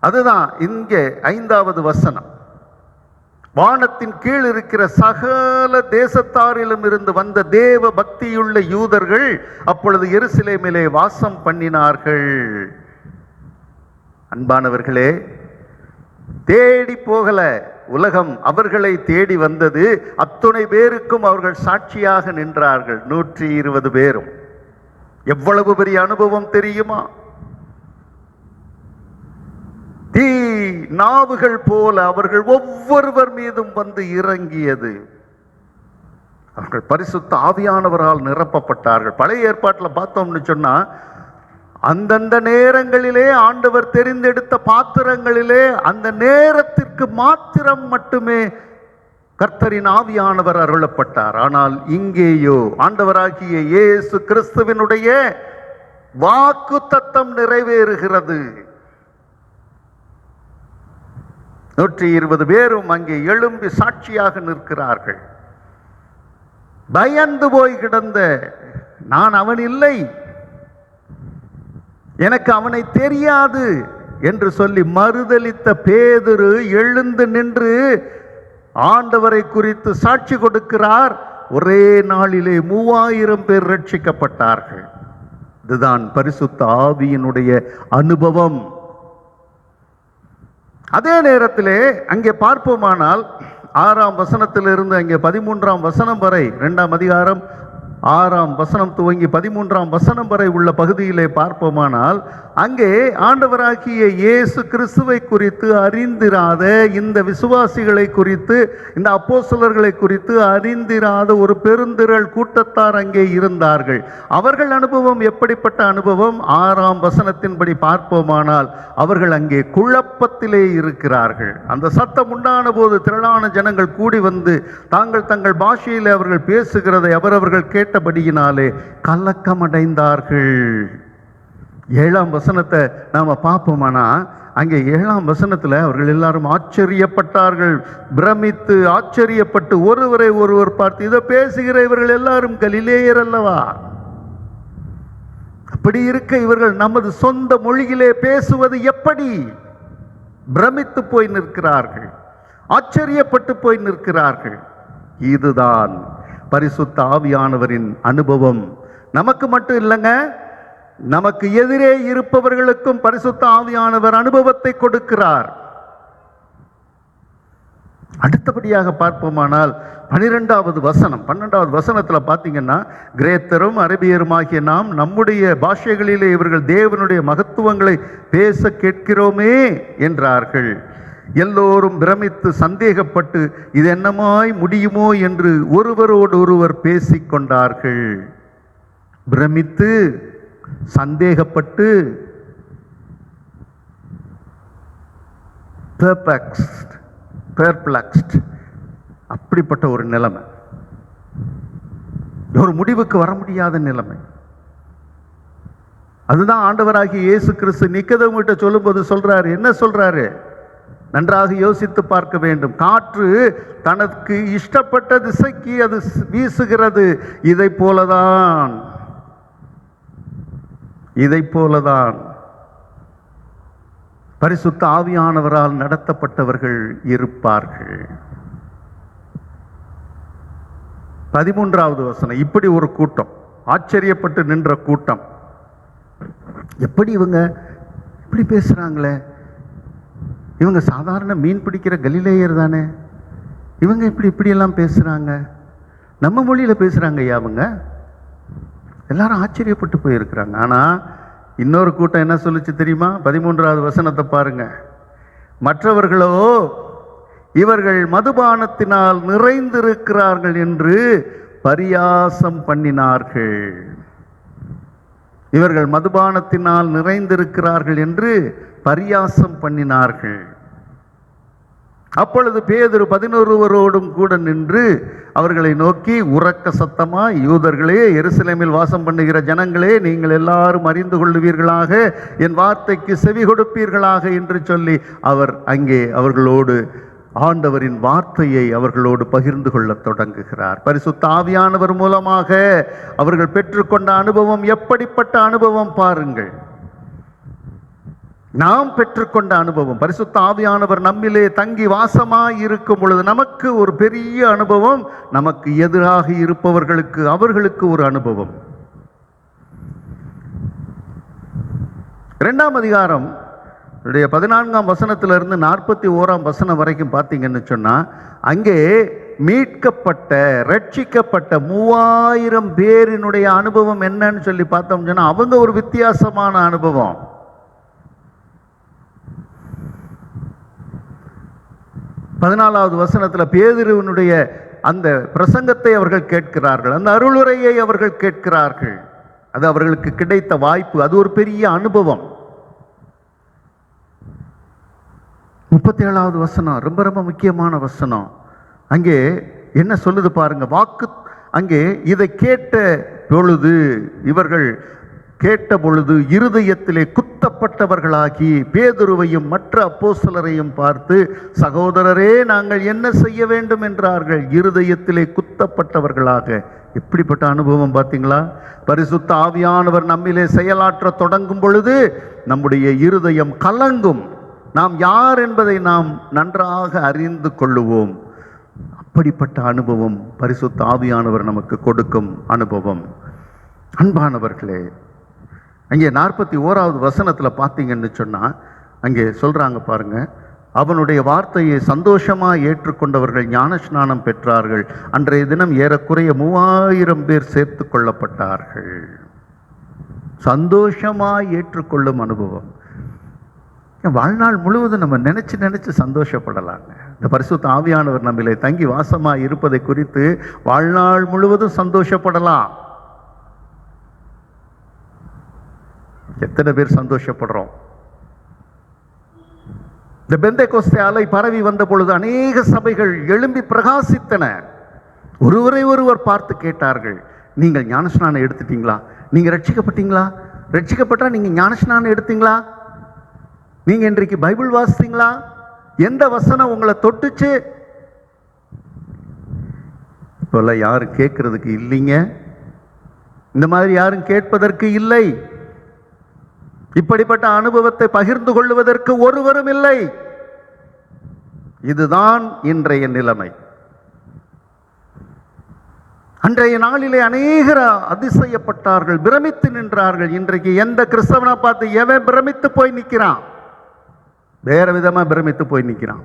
அதுதான் இங்கே 5வது வசனம். வானத்தின் கீழ் இருக்கிற சகல தேசத்தாரிலும் இருந்து வந்த தேவ பக்தியுள்ள யூதர்கள் அப்பொழுது எருசலேமிலே வாசம் பண்ணினார்கள். அன்பானவர்களே, தேடி போகல, உலகம் அவர்களை தேடி வந்தது. அத்துணை பேருக்கும் அவர்கள் சாட்சியாக நின்றார்கள். 120 பேரும். எவ்வளவு பெரிய அனுபவம் தெரியுமா? தீ நாவுகள் போல அவர்கள் ஒவ்வொருவர் மீதும் வந்து இறங்கியது. அவர்கள் பரிசுத்த ஆவியானவரால் நிரப்பப்பட்டார்கள். பழைய ஏற்பாட்டில் பார்த்தோம்னு சொன்னா, அந்தந்த நேரங்களிலே ஆண்டவர் தெரிந்தெடுத்த பாத்திரங்களிலே அந்த நேரத்திற்கு மாத்திரம் மட்டுமே கர்த்தரின் ஆவியானவர் அருளப்பட்டார். ஆனால் இங்கேயோ ஆண்டவராகிய இயேசு கிறிஸ்துவினுடைய வாக்கு தத்தம் நிறைவேறுகிறது. 120 பேரும் அங்கே எழும்பி சாட்சியாக நிற்கிறார்கள். பயந்து போய் கிடந்த நான் அவன் இல்லை, எனக்கு அவனை தெரியாது என்று சொல்லி மறுதலித்த பேதுரு எழுந்து நின்று ஆண்டவரை குறித்து சாட்சி கொடுக்கிறார். ஒரே நாளிலே 3000 பேர் ரட்சிக்கப்பட்டார்கள். இதுதான் பரிசுத்த ஆவியினுடைய அனுபவம். அதே நேரத்திலே அங்கே பார்ப்போமானால் 6ஆம் வசனத்திலிருந்து அங்கே 13ஆம் வசனம் வரை, 2ஆம் அதிகாரம் 6ஆம் வசனம் துவங்கி 13ஆம் வசனம் வரை உள்ள பகுதியிலே பார்ப்போமானால், அங்கே ஆண்டவராகிய இயேசு கிறிஸ்துவை குறித்து அறிந்திராத இந்த விசுவாசிகளை குறித்து, இந்த அப்போஸ்தலர்களை குறித்து அறிந்திராத ஒரு பெருந்திரள் கூட்டத்தார் அங்கே இருந்தார்கள். அவர்கள் அனுபவம் எப்படிப்பட்ட அனுபவம்? 6ஆம் வசனத்தின்படி பார்ப்போமானால், அவர்கள் அங்கே குழப்பத்திலே இருக்கிறார்கள். அந்த சத்தம் உண்டான போது திரளான ஜனங்கள் கூடி வந்து தாங்கள் தங்கள் பாஷையில் அவர்கள் பேசுகிறதை அவரவர்கள் கேட்டபடியினாலே கலக்கமடைந்தார்கள். 7ஆம் வசனத்தை நாம பார்ப்போமானா, அங்கே 7ஆம் வசனத்தில் அவர்கள் எல்லாரும் ஆச்சரியப்பட்டார்கள். பிரமித்து ஆச்சரியப்பட்டு ஒருவரை ஒருவர் பார்த்து, இதை பேசுகிற இவர்கள் எல்லாரும் கலிலேயர் அல்லவா? அப்படி இருக்க இவர்கள் நமது சொந்த மொழியிலே பேசுவது எப்படி? பிரமித்து போய் நிற்கிறார்கள், ஆச்சரியப்பட்டு போய் நிற்கிறார்கள். இதுதான் பரிசுத்த ஆவியானவரின் அனுபவம். நமக்கு மட்டும் இல்லைங்க, நமக்கு எதிரே இருப்பவர்களுக்கும் பரிசுத்த ஆவியானவர் அனுபவத்தை கொடுக்கிறார். அடுத்தபடியாக பார்ப்போமானால் 12வது வசனத்தில் பார்த்தீங்கன்னா, கிரேத்தரும் அரபியருமாகிய நாம் நம்முடைய பாஷைகளிலே இவர்கள் தேவனுடைய மகத்துவங்களை பேச கேட்கிறோமே என்றார்கள். எல்லோரும் பிரமித்து சந்தேகப்பட்டு இது என்னமாய் முடியுமோ என்று ஒருவரோடு ஒருவர் பேசிக்கொண்டார்கள். பிரமித்து சந்தேகப்பட்டு perplexed, அப்படிப்பட்ட ஒரு நிலைமை, ஒரு முடிவுக்கு வர முடியாத நிலைமை. அதுதான் ஆண்டவராகிய இயேசு கிறிஸ்து நிக்கதேமுவிட்ட சொல்லும்போது சொல்றாரு. என்ன சொல்றாரு? நன்றாக யோசித்து பார்க்க வேண்டும். காற்று தனக்கு இஷ்டப்பட்ட திசைக்கு அது வீசுகிறது. இதை போலதான் பரிசுத்த ஆவியானவரால் நடத்தப்பட்டவர்கள் இருப்பார்கள். 13வது வசனம், இப்படி ஒரு கூட்டம், ஆச்சரியப்பட்டு நின்ற கூட்டம். எப்படி இவங்க இப்படி பேசுறாங்களே? இவங்க சாதாரண மீன் பிடிக்கிற கலிலேயர் தானே, இவங்க இப்படியெல்லாம் பேசுறாங்க? நம்ம மொழியில பேசுறாங்க ஐயா அவங்க. எல்லாரும் ஆச்சரியப்பட்டு போயிருக்கிறாங்க. ஆனால் இன்னொரு கூட்டம் என்ன சொல்லுச்சு தெரியுமா? 13வது வசனத்தை பாருங்க. மற்றவர்களோ இவர்கள் மதுபானத்தினால் நிறைந்திருக்கிறார்கள் என்று பரியாசம் பண்ணினார்கள். இவர்கள் மதுபானத்தினால் நிறைந்திருக்கிறார்கள் என்று பரியாசம் பண்ணினார்கள். அப்பொழுது பேதுரு 11 கூட நின்று அவர்களை நோக்கி உரக்க சத்தமாய், யூதர்களே, எருசலேமில் வாசம் பண்ணுகிற ஜனங்களே, நீங்கள் எல்லாரும் அறிந்து கொள்ளுவீர்களாக, என் வார்த்தைக்கு செவி கொடுப்பீர்களாக என்று சொல்லி அவர் அங்கே அவர்களோடு ஆண்டவரின் வார்த்தையை அவர்களோடு பகிர்ந்து கொள்ள தொடங்குகிறார். பரிசுத்த ஆவியானவர் மூலமாக அவர்கள் பெற்றுக்கொண்ட அனுபவம் எப்படிப்பட்ட அனுபவம் பாருங்கள். நாம் பெற்றுக்கொண்ட அனுபவம், பரிசுத்த ஆவியானவர் நம்மிலே தங்கி வாசமாய் இருக்கும் பொழுது நமக்கு ஒரு பெரிய அனுபவம், நமக்கு எதிராக இருப்பவர்களுக்கு அவர்களுக்கு ஒரு அனுபவம். 2ஆம் அதிகாரம் 14ஆம் வசனத்திலிருந்து 41ஆம் வசனம் வரைக்கும் பார்த்தீங்கன்னு சொன்னா, அங்கே மீட்கப்பட்ட ரட்சிக்கப்பட்ட 3000 பேரினுடைய அனுபவம் என்னன்னு சொல்லி பார்த்தோம் சொன்னா, அவங்க ஒரு வித்தியாசமான அனுபவம். 14வது வசனத்தில் பேதுருவினுடைய அந்த பிரசங்கத்தை அவர்கள் கேட்கிறார்கள், அந்த அருளுரையை அவர்கள் கேட்கிறார்கள். அது அவர்களுக்கு கிடைத்த வாய்ப்பு, அது ஒரு பெரிய அனுபவம். 37வது வசனம் ரொம்ப ரொம்ப முக்கியமான வசனம். அங்கே என்ன சொல்லுது பாருங்க. வாக்கு அங்கே இதை கேட்ட பொழுது, இவர்கள் கேட்ட பொழுது இருதயத்திலே குத்தப்பட்டவர்களாகி பேதுருவையும் மற்ற அப்போஸ்தலரையும் பார்த்து, சகோதரரே, நாங்கள் என்ன செய்ய வேண்டும் என்றார்கள். இருதயத்திலே குத்தப்பட்டவர்களாக. எப்படிப்பட்ட அனுபவம் பார்த்தீங்களா? பரிசுத்த ஆவியானவர் நம்மிலே செயலாற்ற தொடங்கும் பொழுது நம்முடைய இருதயம் கலங்கும். நாம் யார் என்பதை நாம் நன்றாக அறிந்து கொள்ளுவோம். அப்படிப்பட்ட அனுபவம் பரிசுத்த ஆவியானவர் நமக்கு கொடுக்கும் அனுபவம். அன்பானவர்களே, அங்கே 41வது வசனத்தில் பார்த்தீங்கன்னு சொன்னால், அங்கே சொல்கிறாங்க பாருங்க, அவனுடைய வார்த்தையை சந்தோஷமாக ஏற்றுக்கொண்டவர்கள் ஞானஸ்நானம் பெற்றார்கள். அன்றைய தினம் ஏறக்குறைய 3000 பேர் சேர்த்து கொள்ளப்பட்டார்கள். சந்தோஷமாக ஏற்றுக்கொள்ளும் அனுபவம். வாழ்நாள் முழுவதும் நம்ம நினைச்சு சந்தோஷப்படலாங்க. இந்த பரிசுத்த ஆவியானவர் நம்மிலே தங்கி வாசமாக இருப்பதை குறித்து வாழ்நாள் முழுவதும் சந்தோஷப்படலாம். எத்தனை பேர் சந்தோஷப்படுறோம்? இந்த பெந்தேகோஸ்தே அலை பரவி வந்த பொழுது அநேக சபைகள் எழும்பி பிரகாசித்தன. ஒருவரை ஒருவர் பார்த்து கேட்டார்கள், நீங்கள் ஞானஸ்நானம் எடுத்துட்டீங்களா? நீங்க ரட்சிக்கப்பட்டீங்களா? ரட்சிக்கப்பட்டா நீங்க ஞானஸ்நானம் எடுத்தீங்களா? நீங்க இன்றைக்கு பைபிள் வாசித்தீங்களா? எந்த வசனம் உங்களை தொட்டுச்சு? இப்பெல்லாம் யாரும் கேட்கறதுக்கு இல்லைங்க. இந்த மாதிரி யாரும் கேட்பதற்கு இல்லை. இப்படிப்பட்ட அனுபவத்தை பகிர்ந்து கொள்வதற்கு ஒருவரும் இல்லை. இதுதான் இன்றைய நிலைமை. அன்றைய நாளிலே அநேகர் அதிசயப்பட்டார்கள், பிரமித்து நின்றார்கள். இன்றைக்கு எந்த கிறிஸ்தவனை பார்த்து எவன் பிரமித்து போய் நிற்கிறான்? வேற விதமா பிரமித்து போய் நிற்கிறான்.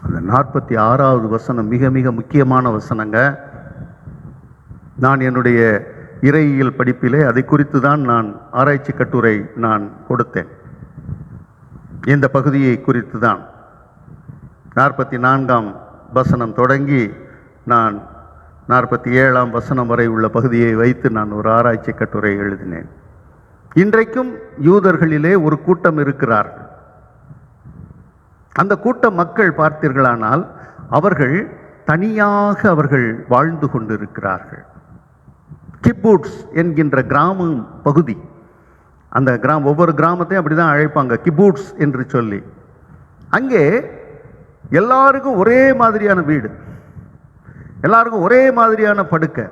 அந்த 46வது வசனம் மிக மிக முக்கியமான வசனங்க. நான் என்னுடைய இறையியல் படிப்பிலே அதை குறித்து தான் நான் ஆராய்ச்சி கட்டுரை நான் கொடுத்தேன். இந்த பகுதியை குறித்து தான் 44ஆம் வசனம் தொடங்கி நான் 47ஆம் வசனம் வரை உள்ள பகுதியை வைத்து நான் ஒரு ஆராய்ச்சி கட்டுரை எழுதினேன். இன்றைக்கும் யூதர்களிலே ஒரு கூட்டம் இருக்கிறார்கள். அந்த கூட்ட மக்கள் பார்த்தீர்களானால் அவர்கள் தனியாக அவர்கள் வாழ்ந்து கொண்டிருக்கிறார்கள். கிபூட்ஸ் என்கின்ற கிராமம் பகுதி, அந்த ஒவ்வொரு கிராமத்தையும் அப்படிதான் அழைப்பாங்க, கிபூட்ஸ் என்று சொல்லி. அங்கே எல்லாருக்கும் ஒரே மாதிரியான வீடு, எல்லாருக்கும் ஒரே மாதிரியான படுக்கை,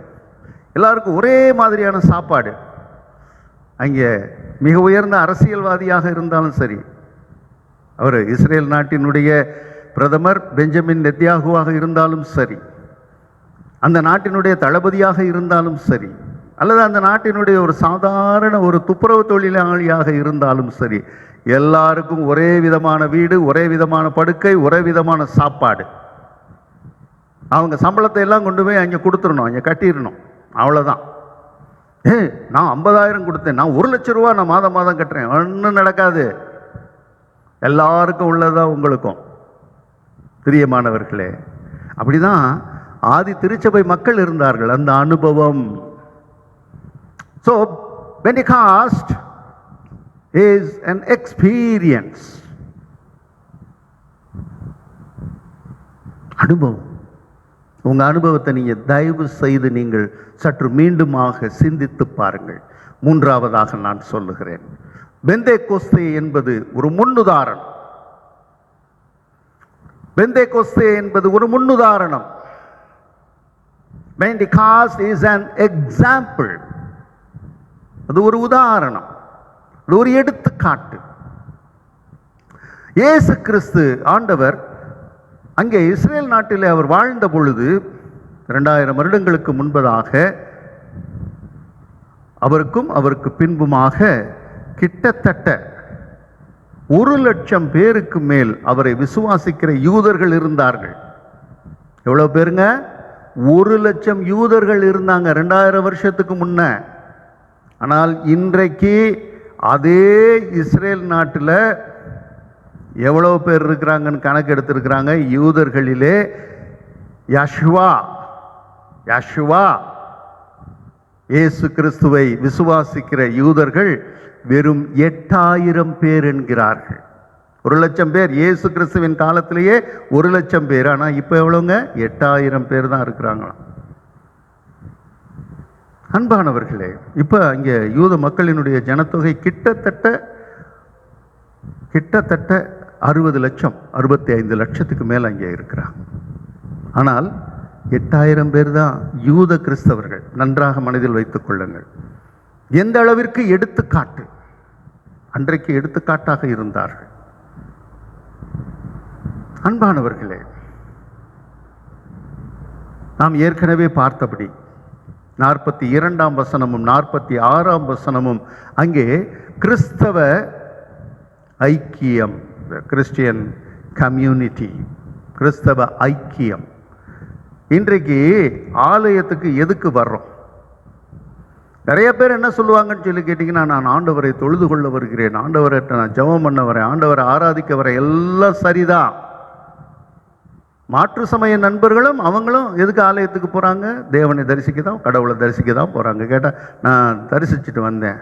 எல்லாருக்கும் ஒரே மாதிரியான சாப்பாடு. அங்கே மிக உயர்ந்த அரசியல்வாதியாக இருந்தாலும் சரி, அவர் இஸ்ரேல் நாட்டினுடைய பிரதமர் பெஞ்சமின் நெத்யாகுவாக இருந்தாலும் சரி, அந்த நாட்டினுடைய தளபதியாக இருந்தாலும் சரி, அல்லது அந்த நாட்டினுடைய ஒரு சாதாரண ஒரு துப்புரவு தொழிலாளியாக இருந்தாலும் சரி, எல்லாருக்கும் ஒரே விதமான வீடு, ஒரே விதமான படுக்கை, ஒரே விதமான சாப்பாடு. அவங்க சம்பளத்தை எல்லாம் கொண்டு போய் அங்கே கொடுத்துடணும், அங்கே கட்டிடணும், அவ்வளோதான். நான் 50,000 கொடுத்தேன், நான் 1,00,000 ரூபா நான் மாதம் மாதம் கட்டுறேன், ஒன்றும் நடக்காது. எல்லாருக்கும் உள்ளதான் உங்களுக்கும். பிரியமானவர்களே, அப்படிதான் ஆதி திருச்சபை மக்கள் இருந்தார்கள். அந்த அனுபவம். So Pentecost is an experience. அனுபவம். உங்க அனுபவத்தை நீங்க தயவு செய்து நீங்கள் சற்று மீண்டுமாக சிந்தித்து பாருங்கள். மூன்றாவதாக நான் சொல்லுகிறேன், பெந்தேகோஸ்தே என்பது ஒரு முன்னுதாரணம். பெந்தேகோஸ்தே என்பது ஒரு முன்னுதாரணம். Pentecost is an example. அது ஒரு உதாரணம், அது ஒரு எடுத்துக்காட்டு. இயேசு கிறிஸ்து ஆண்டவர் அங்கே இஸ்ரேல் நாட்டிலே அவர் வாழ்ந்த பொழுது 2000 வருடங்களுக்கு முன்பதாக அவருக்கும் அவருக்கு பின்புமாக கிட்டத்தட்ட 1,00,000 பேருக்கு மேல் அவரை விசுவாசிக்கிற யூதர்கள் இருந்தார்கள். எவ்வளவு பேருங்க? 1,00,000 யூதர்கள் இருந்தாங்க 2000 வருஷத்துக்கு முன்ன. ஆனால் இன்றைக்கு அதே இஸ்ரேல் நாட்டில் எவ்வளவு பேர் இருக்கிறாங்கன்னு கணக்கு எடுத்திருக்கிறாங்க. யூதர்களிலே யெஷுவா இயேசு கிறிஸ்துவை விசுவாசிக்கிற யூதர்கள் வெறும் 8,000 பேர் என்கிறார்கள். 1,00,000 பேர் இயேசு கிறிஸ்துவின் காலத்திலேயே 1,00,000 பேர். ஆனால் இப்போ எவ்வளோங்க? 8,000 பேர் தான் இருக்கிறாங்களாம். அன்பானவர்களே, இப்போ இங்கே யூத மக்களினுடைய ஜனத்தொகை கிட்டத்தட்ட 60 லட்சம், 65 லட்சத்துக்கு மேலே அங்கே இருக்கிறாங்க. ஆனால் 8,000 பேர் தான் யூத கிறிஸ்தவர்கள். நன்றாக மனதில் வைத்துக் கொள்ளுங்கள். எந்த அளவிற்கு எடுத்துக்காட்டு, அன்றைக்கு எடுத்துக்காட்டாக இருந்தார்கள். அன்பானவர்களே, நாம் ஏற்கனவே பார்த்தபடி 42ஆம் வசனமும் 46ஆம் வசனமும் அங்கே கிறிஸ்தவ ஐக்கியம், கிறிஸ்டியன் கம்யூனிட்டி, கிறிஸ்தவ ஐக்கியம். இன்றைக்கு ஆலயத்துக்கு எதுக்கு வர்றோம்? நிறைய பேர் என்ன சொல்லுவாங்கன்னு சொல்லி கேட்டிங்கன்னா, நான் ஆண்டவரை தொழுது கொள்ள வருகிறேன், ஆண்டவரை நான் ஜெபம் பண்ண வரேன், ஆண்டவரை ஆராதிக்க வரேன், எல்லாம் சரிதான். மாற்று சமய நண்பர்களும் அவங்களும் எதுக்கு ஆலயத்துக்கு போகிறாங்க? தேவனை தரிசிக்க தான், கடவுளை தரிசிக்க தான் போகிறாங்க. கேட்டால் நான் தரிசிச்சுட்டு வந்தேன்,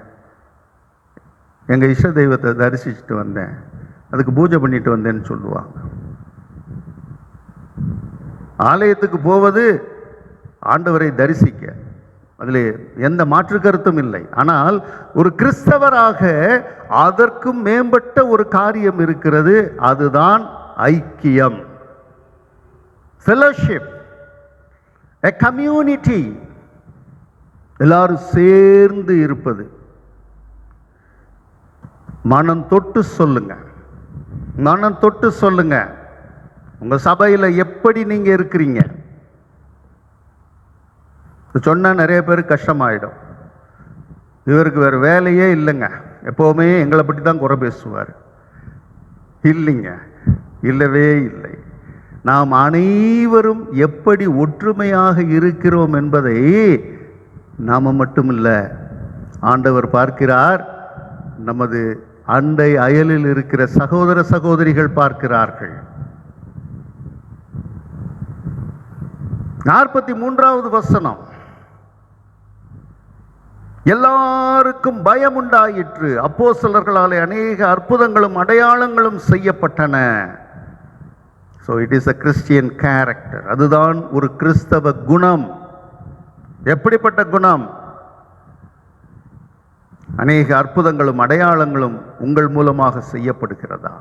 எங்கள் இஷ்ட தெய்வத்தை தரிசிச்சுட்டு வந்தேன், அதுக்கு பூஜை பண்ணிட்டு வந்தேன்னு சொல்லுவாங்க. ஆலயத்துக்கு போவது ஆண்டவரை தரிசிக்க, அதில் எந்த மாற்று கருத்தும் இல்லை. ஆனால் ஒரு கிறிஸ்தவராக அதற்கும் மேம்பட்ட ஒரு காரியம் இருக்கிறது, அதுதான் ஐக்கியம், ஃபெலோஷிப், எ கம்யூனிட்டி. எல்லாரும் சேர்ந்து இருப்பது. மனம் தொட்டு சொல்லுங்க, மனம் தொட்டு சொல்லுங்க, உங்க சபையில் எப்படி நீங்க இருக்கிறீங்க. சொன்னா நிறைய பேருக்கு கஷ்டமாயிடும். இவருக்கு வேற வேலையே இல்லைங்க, எப்பவுமே எங்களை பற்றி தான் குறை பேசுவார். இல்லைங்க, இல்லவே இல்லை. நாம் அனைவரும் எப்படி ஒற்றுமையாக இருக்கிறோம் என்பதை நாம மட்டுமில்ல, ஆண்டவர் பார்க்கிறார். நமது அண்டை அயலில் இருக்கிற சகோதர சகோதரிகள் பார்க்கிறார்கள். 43வது வசனம், எல்லாருக்கும் பயம் உண்டாயிற்று, அப்போஸ்தலர்களாலே அநேக அற்புதங்களும் அடையாளங்களும் செய்யப்பட்டன. So it is a Christian character. அதுதான் ஒரு கிறிஸ்தவ குணம். எப்படிப்பட்ட குணம்? அநேக அற்புதங்களும் அடையாளங்களும் உங்கள் மூலமாக செய்யப்படுகிறதா?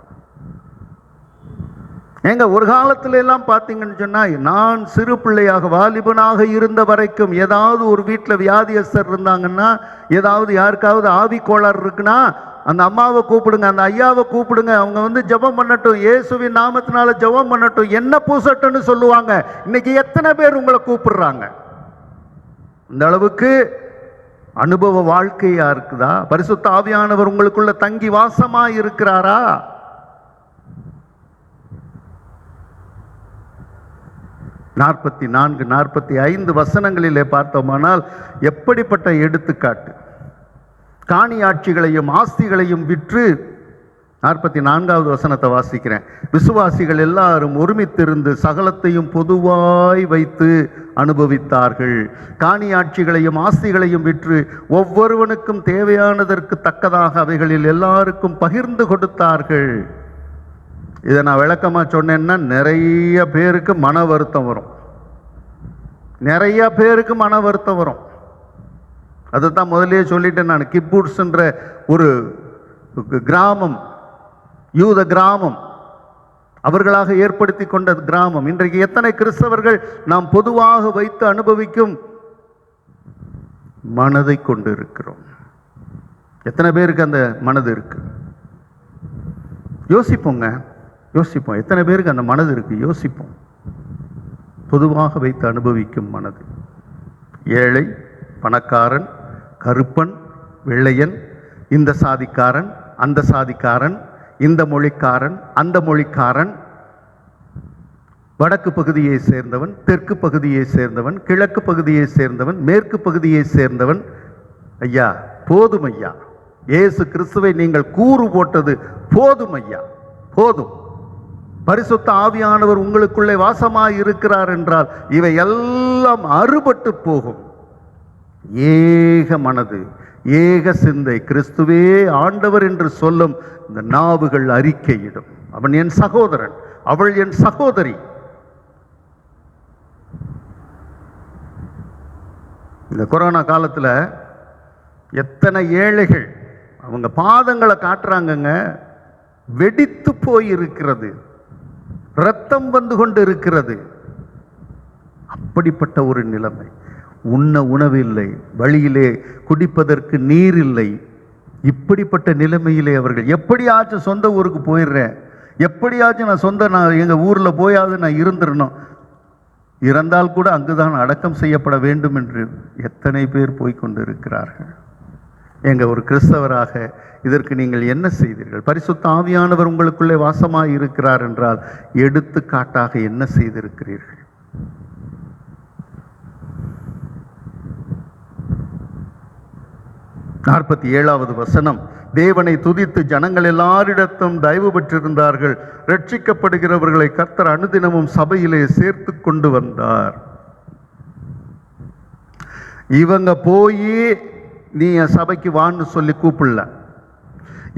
ஏங்க, ஒரு காலத்துல எல்லாம் பார்த்தீங்கன்னு சொன்னா, நான் சிறு பிள்ளையாக வாலிபனாக இருந்த வரைக்கும் ஏதாவது ஒரு வீட்டில் வியாதியஸ்தர் இருந்தாங்கன்னா, ஏதாவது யாருக்காவது ஆவி கோளாறு இருக்குன்னா, அந்த அம்மாவை கூப்பிடுங்க, அந்த ஐயாவை கூப்பிடுங்க, அவங்க வந்து ஜெபம் பண்ணட்டும், இயேசுவின் நாமத்தினால ஜெபம் பண்ணட்டும், என்ன பூசட்டும்னு சொல்லுவாங்க. இன்னைக்கு எத்தனை பேர் உங்களை கூப்பிடுறாங்க? இந்த அளவுக்கு அனுபவ வாழ்க்கையா இருக்குதா? பரிசுத்த ஆவியானவர் உங்களுக்குள்ள தங்கி வாசமா இருக்கிறாரா? நாற்பத்தி 45 வசனங்களிலே பார்த்தோமானால் எப்படிப்பட்ட எடுத்துக்காட்டு! காணியாட்சிகளையும் ஆஸ்திகளையும் விற்று, 44வது வசனத்தை வாசிக்கிறேன். விசுவாசிகள் எல்லாரும் ஒருமித்திருந்து சகலத்தையும் பொதுவாய் வைத்து அனுபவித்தார்கள். காணியாட்சிகளையும் ஆஸ்திகளையும் விற்று ஒவ்வொருவனுக்கும் தேவையானதற்கு தக்கதாக அவைகளில் எல்லாருக்கும் பகிர்ந்து கொடுத்தார்கள். இதை நான் விளக்கமா சொன்னேன்னா நிறைய பேருக்கு மன வருத்தம் வரும். நிறைய பேருக்கு மன வருத்தம் வரும். அதுதான் முதலே சொல்லிட்டேன் நான். கிப்புட்ஸ்ன்ற ஒரு கிராமம், யூத கிராமம், அவர்களாக ஏற்படுத்தி கொண்ட கிராமம். இன்றைக்கு எத்தனை கிறிஸ்தவர்கள் நாம் பொதுவாக வைத்து அனுபவிக்கும் மனதை கொண்டு இருக்கிறோம்? எத்தனை பேருக்கு அந்த மனது இருக்கு? யோசிப்போங்க, யோசிப்போம். எத்தனை பேருக்கு அந்த மனது இருக்கு? யோசிப்போம். பொதுவாக வைத்து அனுபவிக்கும் மனது. ஏழை, பணக்காரன், கருப்பன், வெள்ளையன், இந்த சாதிக்காரன், அந்த சாதிக்காரன், இந்த மொழிக்காரன், அந்த மொழிக்காரன், வடக்கு பகுதியை சேர்ந்தவன், தெற்கு பகுதியை சேர்ந்தவன், கிழக்கு பகுதியை சேர்ந்தவன், மேற்கு பகுதியை சேர்ந்தவன். ஐயா, போதும் ஐயா. இயேசு கிறிஸ்துவை நீங்கள் கூறு போட்டது போதும் ஐயா, போதும். பரிசுத்த ஆவியானவர் உங்களுக்குள்ளே வாசமாய் இருக்கிறார் என்றால் இவை எல்லாம் அறுபட்டு போகும். ஏக மனது, ஏக சிந்தை, கிறிஸ்துவே ஆண்டவர் என்று சொல்லும் இந்த நாவுகள் அறிக்கையிடும். அவன் என் சகோதரன், அவள் என் சகோதரி. இந்த கொரோனா காலத்தில் எத்தனை ஏழைகள் அவங்க பாதங்களை காட்டுறாங்கங்க. வெடித்து போய் இருக்கிறது, ரத்தம் வந்து கொண்டு இருக்கிறது. அப்படிப்பட்ட ஒரு நிலைமை. உண்ண உணவில்லை, வழியிலே குடிப்பதற்கு நீர் இல்லை. இப்படிப்பட்ட நிலைமையிலே அவர்கள் எப்படியாச்சும் சொந்த ஊருக்கு போயிடுறேன், எப்படியாச்சும் நான் எங்கள் ஊரில் போயாவது நான் இருந்துடணும், இறந்தால் கூட அங்குதான் அடக்கம் செய்யப்பட வேண்டும் என்று எத்தனை பேர் போய்கொண்டு இருக்கிறார்கள். ஒரு கிறிஸ்தவராக இதற்கு நீங்கள் என்ன செய்தீர்கள்? பரிசுத்த ஆவியானவர் உங்களுக்குள்ளே வாசமாய் இருக்கிறார் என்றால் எடுத்துக்காட்டாக என்ன செய்திருக்கிறீர்கள்? நாற்பத்தி 7வது வசனம். தேவனை துதித்து ஜனங்கள் எல்லாரிடத்தும் தயவு பெற்றிருந்தார்கள். ரட்சிக்கப்படுகிறவர்களை கர்த்தர் அனுதினமும் சபையிலே சேர்த்து கொண்டு வந்தார். இவங்க போய் நீ என் சபைக்கு வான்னு சொல்லி கூப்பிடல.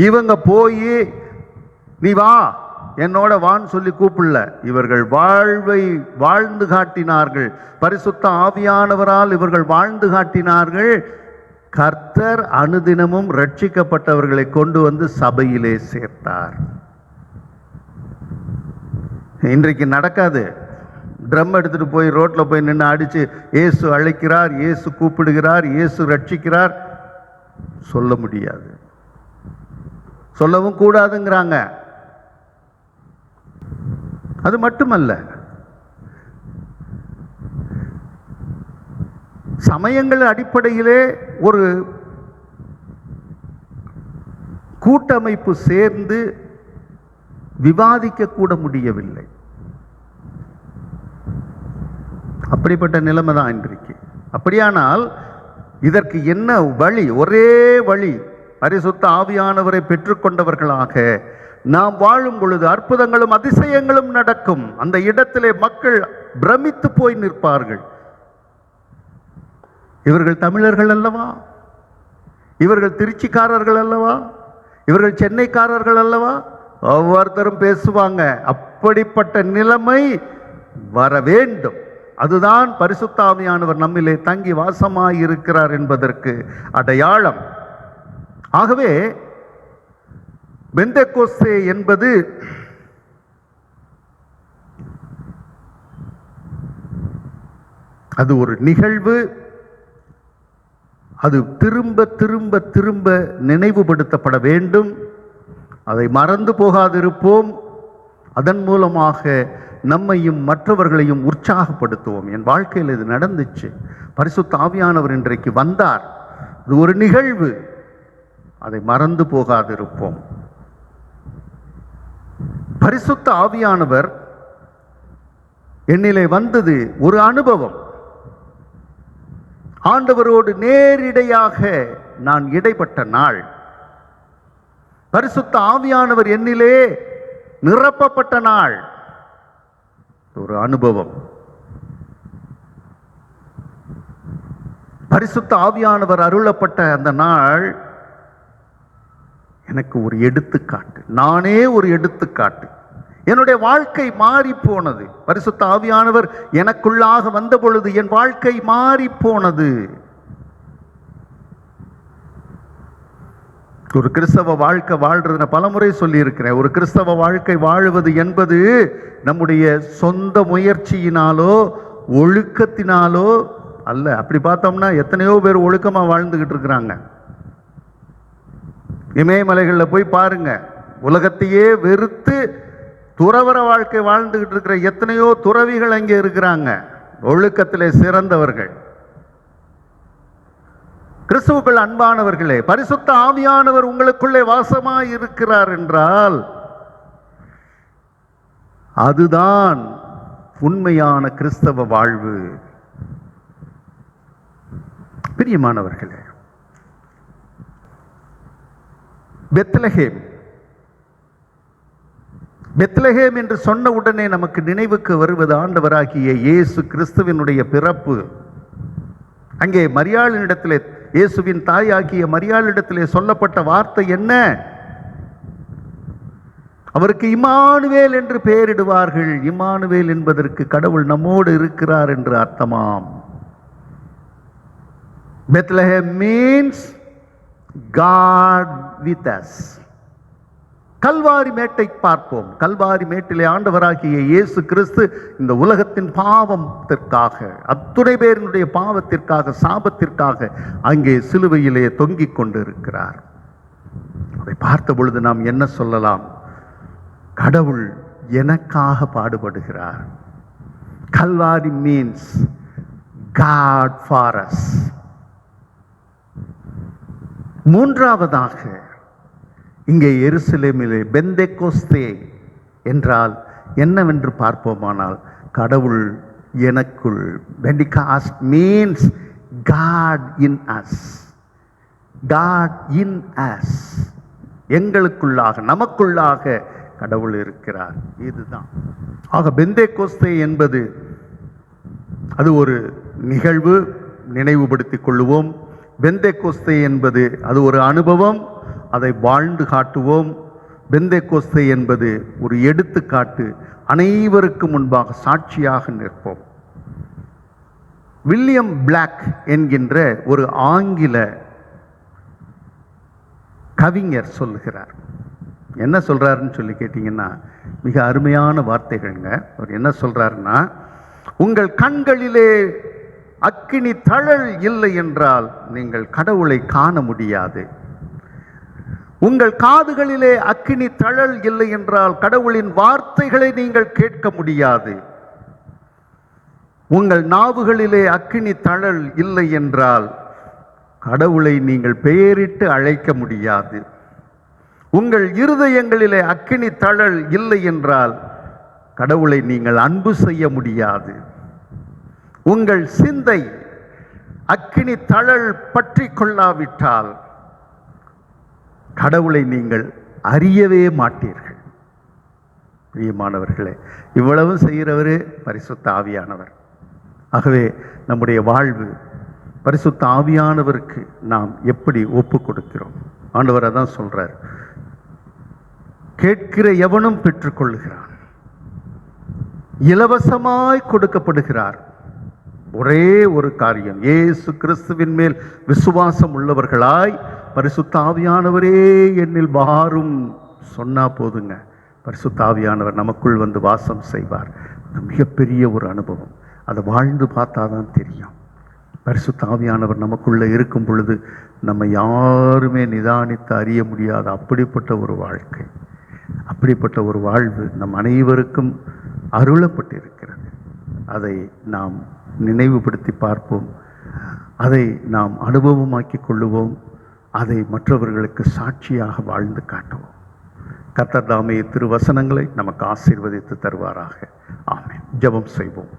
இவங்க போய் நீ வா என்னோட வான்னு சொல்லி கூப்பிடல. இவர்கள் வாழ்வை வாழ்ந்து காட்டினார்கள். பரிசுத்த ஆவியானவரால் இவர்கள் வாழ்ந்து காட்டினார்கள். கர்த்தர் அனுதினமும் ரட்சிக்கப்பட்டவர்களை கொண்டு வந்து சபையிலே சேர்த்தார். இன்றைக்கு நடக்காது. ட்ரம் எடுத்துட்டு போய் ரோட்ல போய் நின்று அடிச்சு இயேசு அழைக்கிறார், இயேசு கூப்பிடுகிறார், இயேசு ரட்சிக்கிறார் சொல்ல முடியாது, சொல்லவும் கூடாதுங்கிறாங்க. அது மட்டுமல்ல, சமயங்கள் அடிப்படையிலே ஒரு கூட்டமைப்பு சேர்ந்து விவாதிக்க கூட முடியவில்லை. அப்படிப்பட்ட நிலைமை தான் இன்றைக்கு. அப்படியானால் இதற்கு என்ன வழி? ஒரே வழி, பரிசுத்த ஆவியானவரை பெற்றுக்கொண்டவர்களாக நாம் வாழும் பொழுது அற்புதங்களும் அதிசயங்களும் நடக்கும். அந்த இடத்திலே மக்கள் பிரமித்து போய் நிற்பார்கள். இவர்கள் தமிழர்கள் அல்லவா? இவர்கள் திருச்சிக்காரர்கள் அல்லவா? இவர்கள் சென்னைக்காரர்கள் அல்லவா? ஒவ்வொருத்தரும் பேசுவாங்க. அப்படிப்பட்ட நிலைமை வர வேண்டும். அதுதான் பரிசுத்த ஆவியானவர் நம்மிலே தங்கி வாசமாய் இருக்கிறார் என்பதற்கு அடையாளம். ஆகவே பெந்தெகோஸ்தே என்பது அது ஒரு நிகழ்வு. அது திரும்ப திரும்ப திரும்ப நினைவுபடுத்தப்பட வேண்டும். அதை மறந்து போகாதிருப்போம். அதன் மூலமாக நம்மையும் மற்றவர்களையும் உற்சாகப்படுத்துவோம். என் வாழ்க்கையில் இது நடந்துச்சு. பரிசுத்த ஆவியானவர் இன்றைக்கு வந்தார். அது ஒரு நிகழ்வு. அதை மறந்து போகாதிருப்போம். பரிசுத்த ஆவியானவர் என்னிலே வந்தது ஒரு அனுபவம். ஆண்டவரோடு நேரிடையாக நான் இடைப்பட்ட நாள். பரிசுத்த ஆவியானவர் என்னிலே நிரப்பப்பட்ட நாள். ஒரு அனுபவம். பரிசுத்த ஆவியானவர் அருளப்பட்ட அந்த நாள் எனக்கு ஒரு எடுத்துக்காட்டு. நானே ஒரு எடுத்துக்காட்டு. என்னுடைய வாழ்க்கை மாறி போனது. பரிசுத்த ஆவியானவர் எனக்குள்ளாக வந்த பொழுது என் வாழ்க்கை மாறி போனது. ஒரு கிறிஸ்தவ வாழ்க்கை வாழ்றது நான் பலமுறை சொல்லி இருக்கிறேன். ஒரு கிறிஸ்தவ வாழ்க்கை வாழுவது என்பது நம்முடைய சொந்த முயற்சியினாலோ ஒழுக்கத்தினாலோ அல்ல. அப்படி பார்த்தோம்னா எத்தனையோ பேர் ஒழுக்கமா வாழ்ந்துகிட்டு இருக்கிறாங்க. இமயமலைகளில் போய் பாருங்க, உலகத்தையே வெறுத்து துறவற வாழ்க்கை வாழ்ந்துகிட்டு இருக்கிற எத்தனையோ துறவிகள் அங்கே இருக்கிறாங்க, ஒழுக்கத்திலே சிறந்தவர்கள். கிறிஸ்துவுக்குள் அன்பானவர்களே, பரிசுத்த ஆவியானவர் உங்களுக்குள்ளே வாசமாய் இருக்கிறார் என்றால் அதுதான் உண்மையான கிறிஸ்தவ வாழ்வு. பிரியமானவர்களே, பெத்லகேம் பெத்லகேம் என்று சொன்ன உடனே நமக்கு நினைவுக்கு வருவது ஆண்டவராகிய இயேசு கிறிஸ்துவினுடைய பிறப்பு. அங்கே மரியாளினிடத்திலே, இயேசுவின் தாயாகிய மரியாளிடத்திலே சொல்லப்பட்ட வார்த்தை என்ன? அவருக்கு இம்மானுவேல் என்று பெயரிடுவார்கள். இம்மானுவேல் என்பதற்கு கடவுள் நம்மோடு இருக்கிறார் என்று அர்த்தமாம். Bethlehem means God with us. Kalvari மேட்டை பார்ப்போம். கல்வாரி மேட்டிலே ஆண்டவராகிய இயேசு கிறிஸ்து இந்த உலகத்தின் பாவத்திற்காக, அத்துணை பேரினுடைய பாவத்திற்காக, சாபத்திற்காக அங்கே சிலுவையிலே தொங்கிக் கொண்டு இருக்கிறார். அதை பார்த்த பொழுது நாம் என்ன சொல்லலாம்? கடவுள் எனக்காக பாடுபடுகிறார். கல்வாரி மீன்ஸ் God for us. மூன்றாவதாக இங்கே எருசலேமிலே பெந்தெகோஸ்தே என்றால் என்னவென்று பார்ப்போமானால், கடவுள் எனக்குள். Pentecost means God in us. God in us. எங்களுக்குள்ளாக, நமக்குள்ளாக கடவுள் இருக்கிறார். இதுதான். ஆக பெந்தெகோஸ்தே என்பது அது ஒரு நிகழ்வு. நினைவுபடுத்திக் கொள்ளுவோம். பெந்தெகோஸ்தே என்பது அது ஒரு அனுபவம். அதை வாழ்ந்து காட்டுவோம். பெந்தெகோஸ்தே என்பது ஒரு எடுத்துக்காட்டு. அனைவருக்கு முன்பாக சாட்சியாக நிற்போம். வில்லியம் பிளாக் என்கின்ற ஒரு ஆங்கில கவிஞர் சொல்லுகிறார். என்ன சொல்றாருன்னு சொல்லி கேட்டீங்கன்னா, மிக அருமையான வார்த்தைகள்ங்க. அவர் என்ன சொல்றாருன்னா, உங்கள் கண்களிலே அக்கினி தழல் இல்லை என்றால் நீங்கள் கடவுளை காண முடியாது. உங்கள் காதுகளிலே அக்கினி தழல் இல்லை என்றால் கடவுளின் வார்த்தைகளை நீங்கள் கேட்க முடியாது. உங்கள் நாவுகளிலே அக்கினி தழல் இல்லை என்றால் கடவுளை நீங்கள் பெயரிட்டு அழைக்க முடியாது. உங்கள் இருதயங்களிலே அக்கினி தழல் இல்லை என்றால் கடவுளை நீங்கள் அன்பு செய்ய முடியாது. உங்கள் சிந்தை அக்கினி தழல் பற்றி கொள்ளாவிட்டால் கடவுளை நீங்கள் அறியவே மாட்டீர்கள். பிரியமானவர்களே, இவ்வளவு செய்கிறவரு பரிசுத்த ஆவியானவர். ஆகவே நம்முடைய வாழ்வு பரிசுத்த ஆவியானவருக்கு நாம் எப்படி ஒப்பு கொடுக்கிறோம்? ஆண்டவர் அதான் சொல்றார், கேட்கிற எவனும் பெற்றுக்கொள்கிறான், இலவசமாய் கொடுக்கப்படுகிறார். ஒரே ஒரு காரியம், இயேசு கிறிஸ்துவின் மேல் விசுவாசம் உள்ளவர்களாய் பரிசுத்த ஆவியானவரே என்னில் வாரும் சொன்னா போதுங்க, பரிசுத்த ஆவியானவர் நமக்குள் வந்து வாசம் செய்வார். அது மிகப்பெரிய ஒரு அனுபவம். அதை வாழ்ந்து பார்த்தாதான் தெரியும். பரிசுத்த ஆவியானவர் நமக்குள்ள இருக்கும் பொழுது நம்ம யாருமே நிதானித்து அறிய முடியாத அப்படிப்பட்ட ஒரு வாழ்க்கை, அப்படிப்பட்ட ஒரு வாழ்வு நம் அனைவருக்கும் அருளப்பட்டிருக்கிறது. அதை நாம் நினைவுபடுத்தி பார்ப்போம். அதை நாம் அனுபவமாக்கி கொள்ளுவோம். அதை மற்றவர்களுக்கு சாட்சியாக வாழ்ந்து காட்டுவோம். கர்த்தர் தாமே திருவசனங்களை நமக்கு ஆசீர்வதித்து தருவாராக. ஆமென். ஜெபம் செய்வோம்.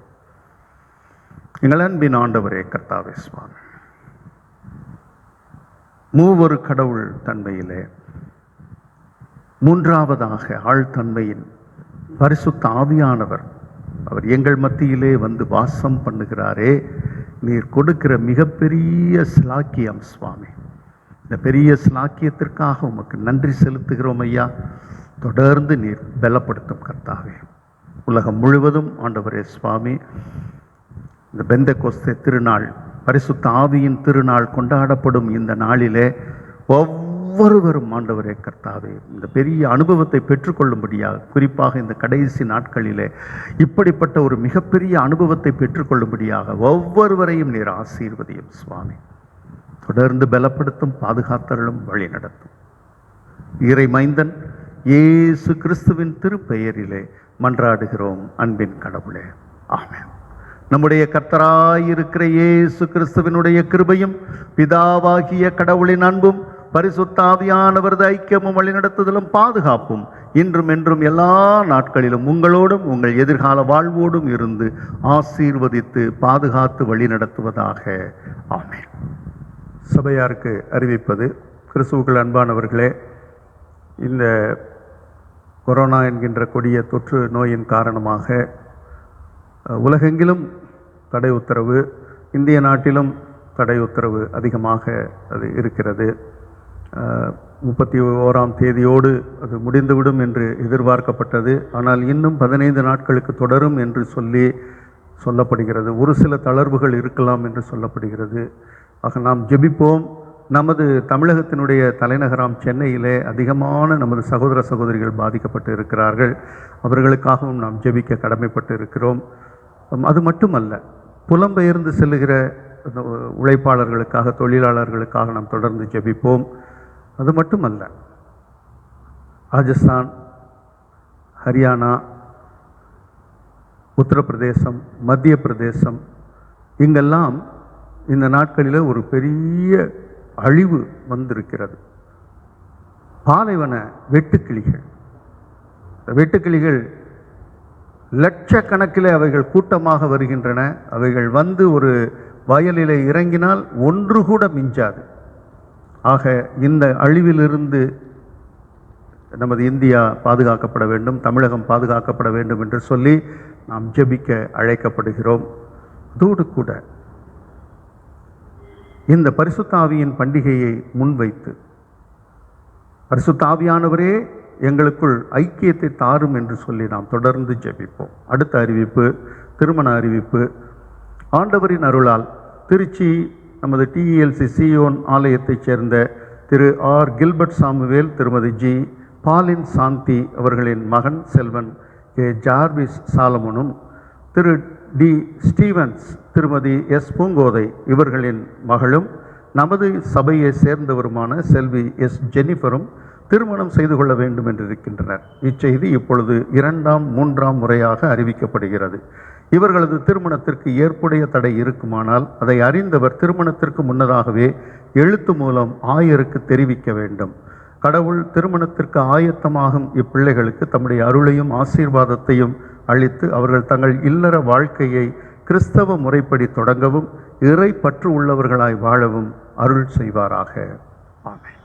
எங்கள் அன்பின் ஆண்டவரே கர்த்தாவே சுவாமி, மூவொரு கடவுள் தன்மையிலே மூன்றாவதாக ஆழ்தன்மையின் பரிசுத்த ஆவியானவர் அவர் எங்கள் மத்தியிலே வந்து வாசம் பண்ணுகிறாரே, நீர் கொடுக்கிற மிகப்பெரிய ஸ்லாக்கியம் சுவாமி. இந்த பெரிய ஸ்லாக்கியத்திற்காக உமக்கு நன்றி செலுத்துகிறோம் ஐயா. தொடர்ந்து நீர் பலப்படுத்தும் கர்த்தாவே. உலகம் முழுவதும் ஆண்டவரே சுவாமி, இந்த பெந்தெகோஸ்தே திருநாள், பரிசுத்த ஆவியின் திருநாள் கொண்டாடப்படும் இந்த நாளிலே ஒவ்வொருவரும் ஆண்டவரே கர்த்தாவே இந்த பெரிய அனுபவத்தை பெற்றுக்கொள்ளும்படியாக, குறிப்பாக இந்த கடைசி நாட்களிலே இப்படிப்பட்ட ஒரு மிகப்பெரிய அனுபவத்தை பெற்றுக்கொள்ளும்படியாக ஒவ்வொருவரையும் நீர் ஆசீர்வதியும் சுவாமி. தொடர்ந்து பலப்படுத்தும், பாதுகாத்தருளும், வழி நடத்தும். இறை மைந்தன் இயேசு கிறிஸ்துவின் திருப்பெயரிலே மன்றாடுகிறோம் அன்பின் கடவுளே. ஆமென். நம்முடைய கர்த்தராயிருக்கிற இயேசு கிறிஸ்துவினுடைய கிருபையும் பிதாவாகிய கடவுளின் அன்பும் பரிசுத்த ஆவியானவரது ஐக்கியமும் வழிநடத்துதலும் பாதுகாப்பும் இன்றும் என்றும் எல்லா நாட்களிலும் உங்களோடும் உங்கள் எதிர்கால வாழ்வோடும் இருந்து ஆசீர்வதித்து பாதுகாத்து வழிநடத்துவதாக. ஆமென். சபையாருக்கு அறிவிப்பது, கிறிஸ்துவுக்குள் அன்பானவர்களே, இந்த கொரோனா என்கின்ற கொடிய தொற்று நோயின் காரணமாக உலகெங்கிலும் தடை உத்தரவு, இந்திய நாட்டிலும் தடை உத்தரவு அதிகமாக அது இருக்கிறது. 31ஆம் தேதியோடு அது முடிந்துவிடும் என்று எதிர்பார்க்கப்பட்டது. ஆனால் இன்னும் 15 நாட்களுக்கு தொடரும் என்று சொல்லப்படுகிறது. ஒரு சில தளர்வுகள் இருக்கலாம் என்று சொல்லப்படுகிறது. ஆக நாம் ஜெபிப்போம். நமது தமிழகத்தினுடைய தலைநகராம் சென்னையிலே அதிகமான நமது சகோதர சகோதரிகள் பாதிக்கப்பட்டு இருக்கிறார்கள். அவர்களுக்காகவும் நாம் ஜெபிக்க கடமைப்பட்டு இருக்கிறோம். அது மட்டுமல்ல, புலம்பெயர்ந்து செல்லுகிற உழைப்பாளர்களுக்காக, தொழிலாளர்களுக்காக நாம் தொடர்ந்து ஜெபிப்போம். அது மட்டுமல்ல, ராஜஸ்தான், ஹரியானா, உத்தரப்பிரதேசம், மத்திய பிரதேசம், இங்கெல்லாம் இந்த நாட்களில் ஒரு பெரிய அழிவு வந்திருக்கிறது. பாலைவன வெட்டுக்கிளிகள், வெட்டுக்கிளிகள் லட்சக்கணக்கில் அவைகள் கூட்டமாக வருகின்றன. அவைகள் வந்து ஒரு வயலிலே இறங்கினால் ஒன்று கூட மிஞ்சாது. ஆக இந்த அழிவிலிருந்து நமது இந்தியா பாதுகாக்கப்பட வேண்டும், தமிழகம் பாதுகாக்கப்பட வேண்டும் என்று சொல்லி நாம் ஜெபிக்க அழைக்கப்படுகிறோம். அதோடு கூட இந்த பரிசுத்த ஆவியின் பண்டிகையை முன்வைத்து, பரிசுத்த ஆவியானவரே எங்களுக்குள் ஐக்கியத்தை தாரும் என்று சொல்லி நாம் தொடர்ந்து ஜெபிப்போம். அடுத்த அறிவிப்பு, திருமண அறிவிப்பு. ஆண்டவரின் அருளால் திருச்சி நமது TELC சியோன் ஆலயத்தைச் சேர்ந்த திரு ஆர். கில்பர்ட் சாமுவேல், திருமதி ஜி. பாலின் சாந்தி அவர்களின் மகன் செல்வன் கே. ஜார்விஸ் சாலமோனும், திரு டி. ஸ்டீவன்ஸ், திருமதி எஸ். பூங்கோதை இவர்களின் மகளும், நமது சபையை சேர்ந்தவருமான செல்வி எஸ். ஜெனிஃபரும் திருமணம் செய்து கொள்ள வேண்டும் என்றிருக்கின்றனர். இச்செய்தி இப்பொழுது 2ஆம் 3ஆம் முறையாக அறிவிக்கப்படுகிறது. இவர்களது திருமணத்திற்கு ஏற்புடைய தடை இருக்குமானால் அதை அறிந்தவர் திருமணத்திற்கு முன்னதாகவே எழுத்து மூலம் ஆயருக்கு தெரிவிக்க வேண்டும். கடவுள் திருமணத்திற்கு ஆயத்தமாகும் இப்பிள்ளைகளுக்கு தம்முடைய அருளையும் ஆசீர்வாதத்தையும் அளித்து அவர்கள் தங்கள் இல்லற வாழ்க்கையை கிறிஸ்தவ முறைப்படி தொடங்கவும் இறை பற்று உள்ளவர்களாய் வாழவும் அருள் செய்வாராக. ஆமென்.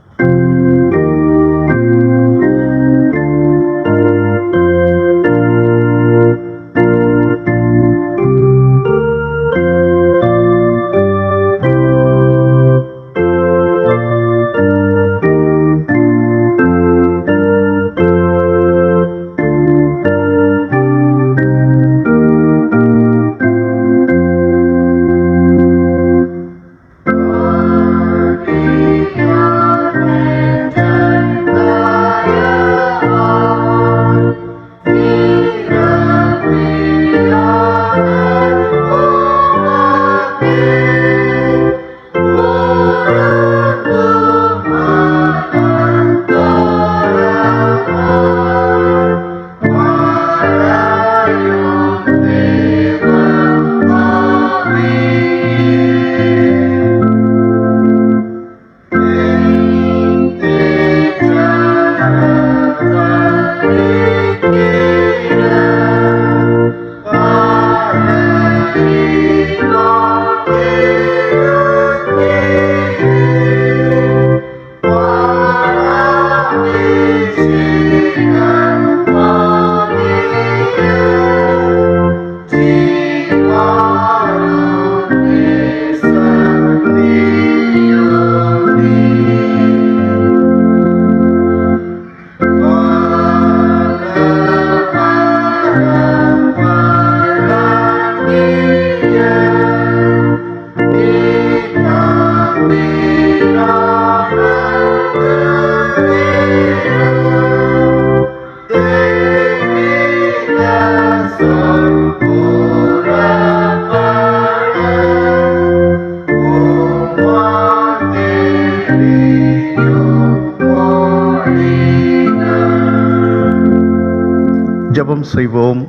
ஜெபம் செய்வோம்.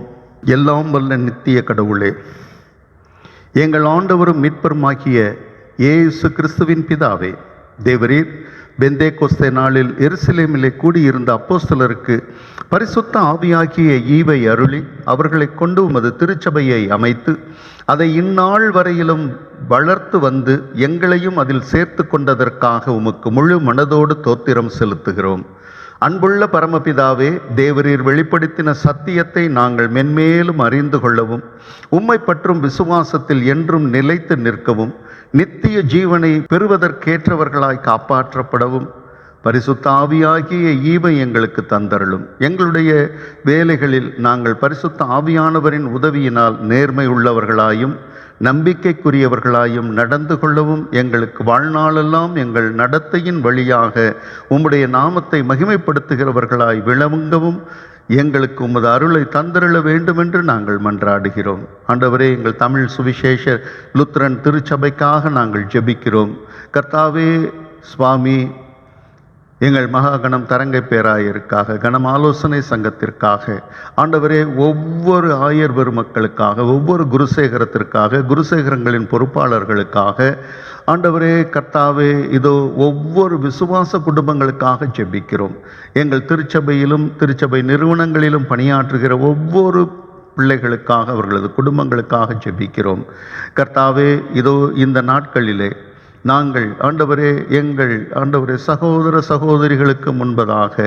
எல்லாம் வல்ல நித்திய கடவுளே, எங்கள் ஆண்டவரும் மீட்பருமாகிய இயேசு கிறிஸ்துவின் பிதாவே, தேவரீர் பெந்தேகொஸ்தே நாளில் எருசலேமிலே கூடியிருந்த அப்போஸ்தலருக்கு பரிசுத்த ஆவியாகிய ஈவை அருளி அவர்களை கொண்டு உமது திருச்சபையை அமைத்து அதை இந்நாள் வரையிலும் வளர்த்து வந்து எங்களையும் அதில் சேர்த்து கொண்டதற்காக உமக்கு முழு மனதோடு தோத்திரம் செலுத்துகிறோம். அன்புள்ள பரமபிதாவே, தேவரீர் வெளிப்படுத்தின சத்தியத்தை நாங்கள் மென்மேலும் அறிந்து கொள்ளவும், உம்மை பற்றும் விசுவாசத்தில் என்றும் நிலைத்து நிற்கவும், நித்திய ஜீவனை பெறுவதற்கேற்றவர்களாய் காப்பாற்றப்படவும் பரிசுத்த ஆவியாகிய ஈவை எங்களுக்கு தந்தருளும். எங்களுடைய வேலைகளில் நாங்கள் பரிசுத்த ஆவியானவரின் உதவியினால் நேர்மை உள்ளவர்களாயும் நம்பிக்கைக்குரியவர்களாயும் நடந்து கொள்ளவும், எங்களுக்கு வாழ்நாளெல்லாம் எங்கள் நடத்தையின் வழியாக உம்முடைய நாமத்தை மகிமைப்படுத்துகிறவர்களாய் விளங்கவும் எங்களுக்கு உமது அருளை தந்தருள வேண்டுமென்று நாங்கள் மன்றாடுகிறோம். ஆண்டவரே, எங்கள் தமிழ் சுவிசேஷ லுத்திரன் திருச்சபைக்காக நாங்கள் ஜெபிக்கிறோம். கர்த்தாவே சுவாமி, எங்கள் மகாகணம் தரங்கை பேராயருக்காக, கணம் ஆலோசனை சங்கத்திற்காக, ஆண்டவரே ஒவ்வொரு ஆயர் பெருமக்களுக்காக, ஒவ்வொரு குருசேகரத்திற்காக, குருசேகரங்களின் பொறுப்பாளர்களுக்காக, ஆண்டவரே கர்த்தாவே, இதோ ஒவ்வொரு விசுவாச குடும்பங்களுக்காக ஜெபிக்கிறோம். எங்கள் திருச்சபையிலும் திருச்சபை நிறுவனங்களிலும் பணியாற்றுகிற ஒவ்வொரு பிள்ளைகளுக்காக, அவர்களது குடும்பங்களுக்காக ஜெபிக்கிறோம். கர்த்தாவே, இதோ இந்த நாட்களிலே நாங்கள் ஆண்டவரே, ஆண்டவரே சகோதர சகோதரிகளுக்கு முன்பதாக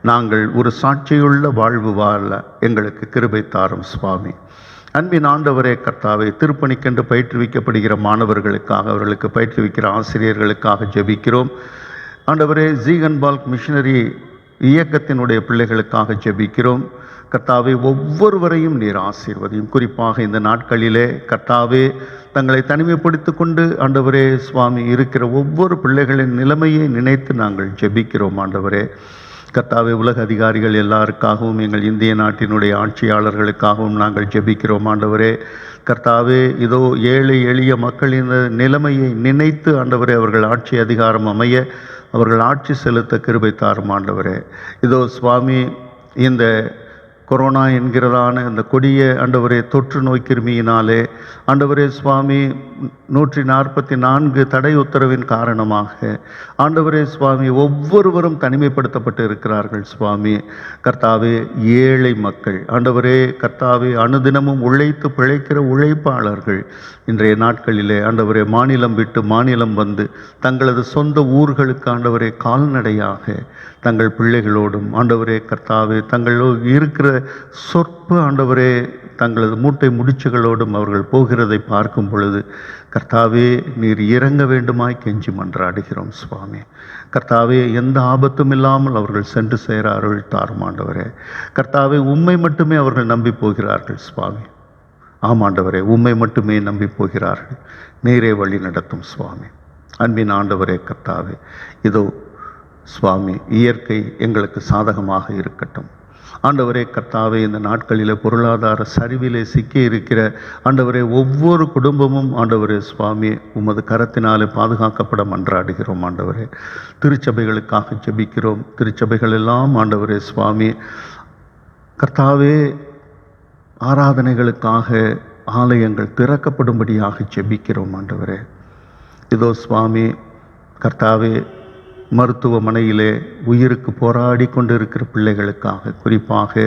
நாங்கள் ஒரு சாட்சியுள்ள வாழ்வு வாழ எங்களுக்கு கிருபை தாரும் சுவாமி. அன்பின் ஆண்டவரே கர்த்தாவே, திருப்பணிக்கென்று பயிற்றுவிக்கப்படுகிற மாணவர்களுக்காக, அவர்களுக்கு பயிற்றுவிக்கிற ஆசிரியர்களுக்காக ஜெபிக்கிறோம். ஆண்டவரே, ஜீகன்பால்க் மிஷனரி இயக்கத்தினுடைய பிள்ளைகளுக்காக ஜெபிக்கிறோம். கர்த்தாவே, ஒவ்வொருவரையும் நீர் ஆசீர்வதியும். குறிப்பாக இந்த நாட்களிலே கர்த்தாவே, தங்களை தனிமைப்படுத்தி கொண்டு ஆண்டவரே சுவாமி இருக்கிற ஒவ்வொரு பிள்ளைகளின் நிலைமையை நினைத்து நாங்கள் ஜெபிக்கிறோம். ஆண்டவரே கர்த்தாவே, உலக அதிகாரிகள் எல்லாருக்காகவும், எங்கள் இந்திய நாட்டினுடைய ஆட்சியாளர்களுக்காகவும் நாங்கள் ஜெபிக்கிறோம். ஆண்டவரே கர்த்தாவே, இதோ ஏழை எளிய மக்களின் நிலைமையை நினைத்து ஆண்டவரே அவர்கள் ஆட்சி அதிகாரம் அமைய, அவர்கள் ஆட்சி செலுத்த கிருபை தாரும். ஆண்டவரே, இதோ சுவாமி, இந்த கொரோனா என்கிறதான அந்த கொடிய ஆண்டவரே தொற்று நோய் கிருமியினாலே ஆண்டவரே சுவாமி 144 தடை உத்தரவின் காரணமாக ஆண்டவரே சுவாமி ஒவ்வொருவரும் தனிமைப்படுத்தப்பட்டு இருக்கிறார்கள். சுவாமி கர்த்தாவே, ஏழை மக்கள் ஆண்டவரே கர்த்தாவே, அனுதினமும் உழைத்து பிழைக்கிற உழைப்பாளர்கள் இன்றைய நாட்களிலே ஆண்டவரே மாநிலம் விட்டு மாநிலம் வந்து தங்களது சொந்த ஊர்களுக்கு ஆண்டவரே கால்நடையாக தங்கள் பிள்ளைகளோடும் ஆண்டவரே கர்த்தாவே, தங்களோடு இருக்கிற சொற்ப ஆண்டவரே தங்களது மூட்டை முடிச்சுகளோடும் அவர்கள் போகிறதை பார்க்கும் பொழுது கர்த்தாவே, நீர் இறங்க வேண்டுமாய் கெஞ்சி மன்றாடுகிறோம். சுவாமி கர்த்தாவே, எந்த ஆபத்தும் இல்லாமல் அவர்கள் சென்று சேர அருள் தாரும். ஆண்டவரே கர்த்தாவே, உம்மை மட்டுமே அவர்கள் நம்பி போகிறார்கள். சுவாமி ஆமாண்டவரே, உம்மை மட்டுமே நம்பி போகிறார்கள். நீரே வழி நடத்தும். சுவாமி அன்பின் ஆண்டவரே கர்த்தாவே, இதோ சுவாமி இயற்கை எங்களுக்கு சாதகமாக இருக்கட்டும். ஆண்டவரே கர்த்தாவே, இந்த நாட்களில் பொருளாதார சரிவிலே சிக்கி இருக்கிற ஆண்டவரே ஒவ்வொரு குடும்பமும் ஆண்டவரே சுவாமி உமது கரத்தினாலே பாதுகாக்கப்பட மன்றாடுகிறோம். ஆண்டவரே திருச்சபைகளுக்காக ஜெபிக்கிறோம். திருச்சபைகள் எல்லாம் ஆண்டவரே சுவாமி கர்த்தாவே ஆராதனைகளுக்காக ஆலயங்கள் திறக்கப்படும்படியாக ஜெபிக்கிறோம். ஆண்டவரே இதோ சுவாமி கர்த்தாவே, மருத்துவமனையிலே உயிருக்கு போராடி கொண்டு இருக்கிற பிள்ளைகளுக்காக, குறிப்பாக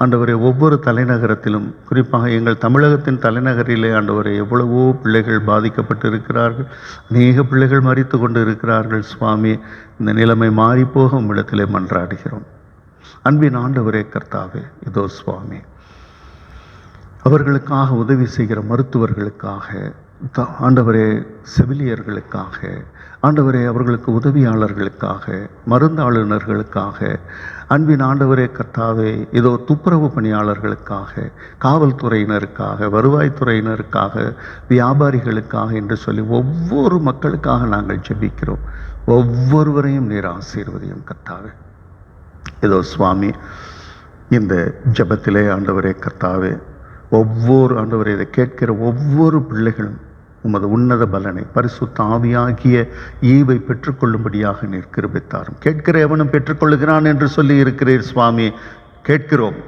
ஆண்டவரே ஒவ்வொரு தலைநகரத்திலும், குறிப்பாக எங்கள் தமிழகத்தின் தலைநகரிலே ஆண்டவரே எவ்வளவோ பிள்ளைகள் பாதிக்கப்பட்டு இருக்கிறார்கள். அநேக பிள்ளைகள் மரித்து கொண்டு இருக்கிறார்கள். சுவாமி இந்த நிலைமை மாறிப்போக உம்மிடத்திலே மன்றாடுகிறோம். அன்பின் ஆண்டவரே கர்த்தாவே, இதோ சுவாமி அவர்களுக்காக உதவி செய்கிற மருத்துவர்களுக்காக, ஆண்டவரே செவிலியர்களுக்காக, ஆண்டவரே அவர்களுக்கு உதவியாளர்களுக்காக, மருந்தாளுநர்களுக்காக, அன்பின் ஆண்டவரே கர்த்தாவே, இதோ துப்புரவு பணியாளர்களுக்காக, காவல்துறையினருக்காக, வருவாய்த்துறையினருக்காக, வியாபாரிகளுக்காக என்று சொல்லி ஒவ்வொரு மக்களுக்காக நாங்கள் ஜெபிக்கிறோம். ஒவ்வொருவரையும் நீர் ஆசீர்வதியும் கர்த்தாவே. இதோ சுவாமி இந்த ஜெபத்திலே ஆண்டவரே கர்த்தாவே, ஒவ்வொரு ஆண்டவரே இதை கேட்கிற ஒவ்வொரு பிள்ளைகளும் உமது உன்னத பலனை பரிசுத்த ஆவியாகிய ஈவை பெற்றுக்கொள்ளும்படியாக நீர் கிருபை தாரும். கேட்கிற எவனும் பெற்றுக்கொள்ளுகிறான் என்று சொல்லி இருக்கிறீர். சுவாமி கேட்கிறோம்,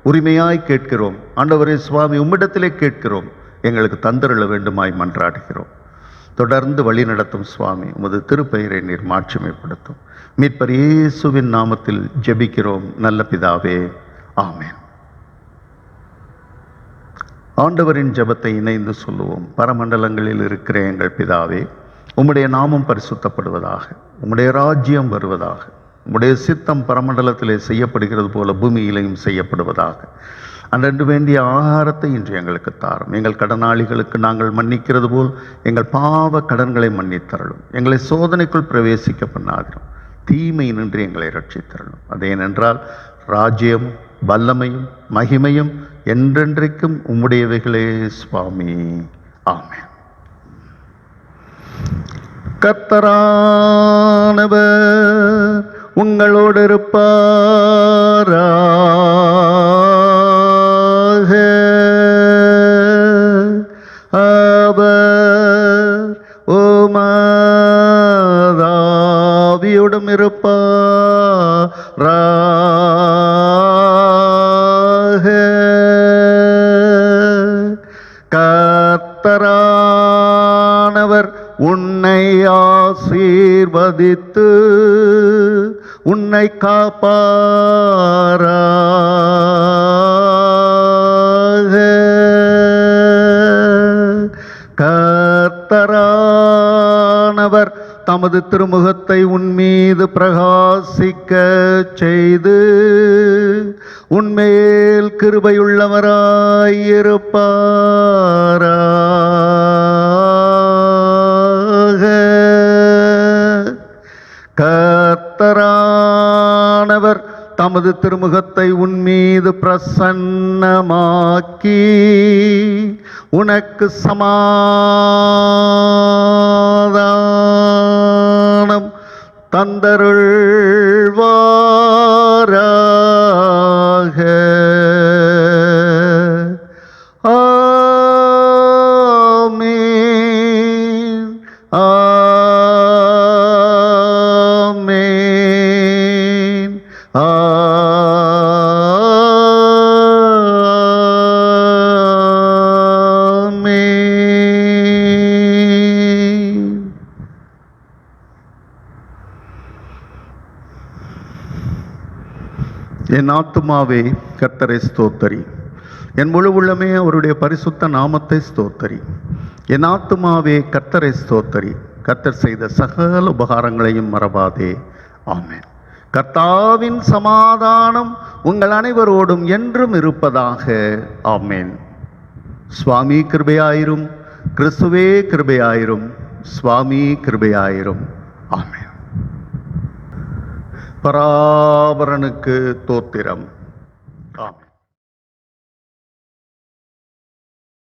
உரிமையாய் கேட்கிறோம். ஆண்டவரே சுவாமி, உம்மிடத்திலே கேட்கிறோம், எங்களுக்கு தந்தருள வேண்டுமாய் மன்றாடுகிறோம். தொடர்ந்து வழி நடத்தும் சுவாமி, உமது திருப்பெயரை நீர் மாட்சிமைப்படுத்தும். மீட்பர் இயேசுவின் நாமத்தில் ஜெபிக்கிறோம் நல்ல பிதாவே, ஆமென். ஆண்டவரின் ஜெபத்தை இணைந்து சொல்லுவோம். பரமண்டலங்களில் இருக்கிற எங்கள் பிதாவே, உம்முடைய நாமம் பரிசுத்தப்படுவதாக, உம்முடைய ராஜ்யம் வருவதாக, உம்முடைய சித்தம் பரமண்டலத்திலே செய்யப்படுகிறது போல பூமியிலையும் செய்யப்படுவதாக. அன்றன்று வேண்டிய ஆகாரத்தை இன்று எங்களுக்கு தாரும். எங்கள் கடனாளிகளுக்கு நாங்கள் மன்னிக்கிறது போல் எங்கள் பாவ கடன்களை மன்னித்தரலும். எங்களை சோதனைக்குள் பிரவேசிக்க பண்ணாதிரும், தீமை நின்று எங்களை ரட்சித்தரலும். அதேனென்றால் ராஜ்யம், வல்லமையும் மகிமையும் என்றென்றைக்கும் உம்முடையவைகளே சுவாமி, ஆமென். கர்த்தரானவர் உங்களோடு இருப்பாராக. அவர் உமதாவியோடும் இருப்பாராக. கர்த்தரானவர் உன்னை ஆசீர்வதித்து உன்னை காப்பாராக. கர்த்தரானவர் தமது திருமுகத்தை உன்மீது பிரகாசிக்க செய்து உன்மேல் கிருபையுள்ளவராயிருப்பாராக. கர்த்தரானவர் தமது திருமுகத்தை உன்மீது பிரசன்னமாக்கி உனக்கு சமாதானம் தந்தருள்வாராக. ஆமென், ஆமென், ஆமென். என் ஆத்துமாவே கர்த்தரை ஸ்தோத்தரி, என் முழு உள்ளமே அவருடைய பரிசுத்த நாமத்தை ஸ்தோத்தரி. என் ஆத்துமாவே கர்த்தரை ஸ்தோத்தரி, கர்த்தர் செய்த சகல உபகாரங்களையும் மறவாதே. ஆமென். கர்த்தாவின் சமாதானம் உங்கள் அனைவரோடும் என்றும் இருப்பதாக. ஆமென். சுவாமி கிருபையாயிரும், கிறிஸ்துவே கிருபையாயிரும், சுவாமி கிருபையாயிரும். ஆமென். பராபரனுக்கு தோத்திரம். ஆமென்.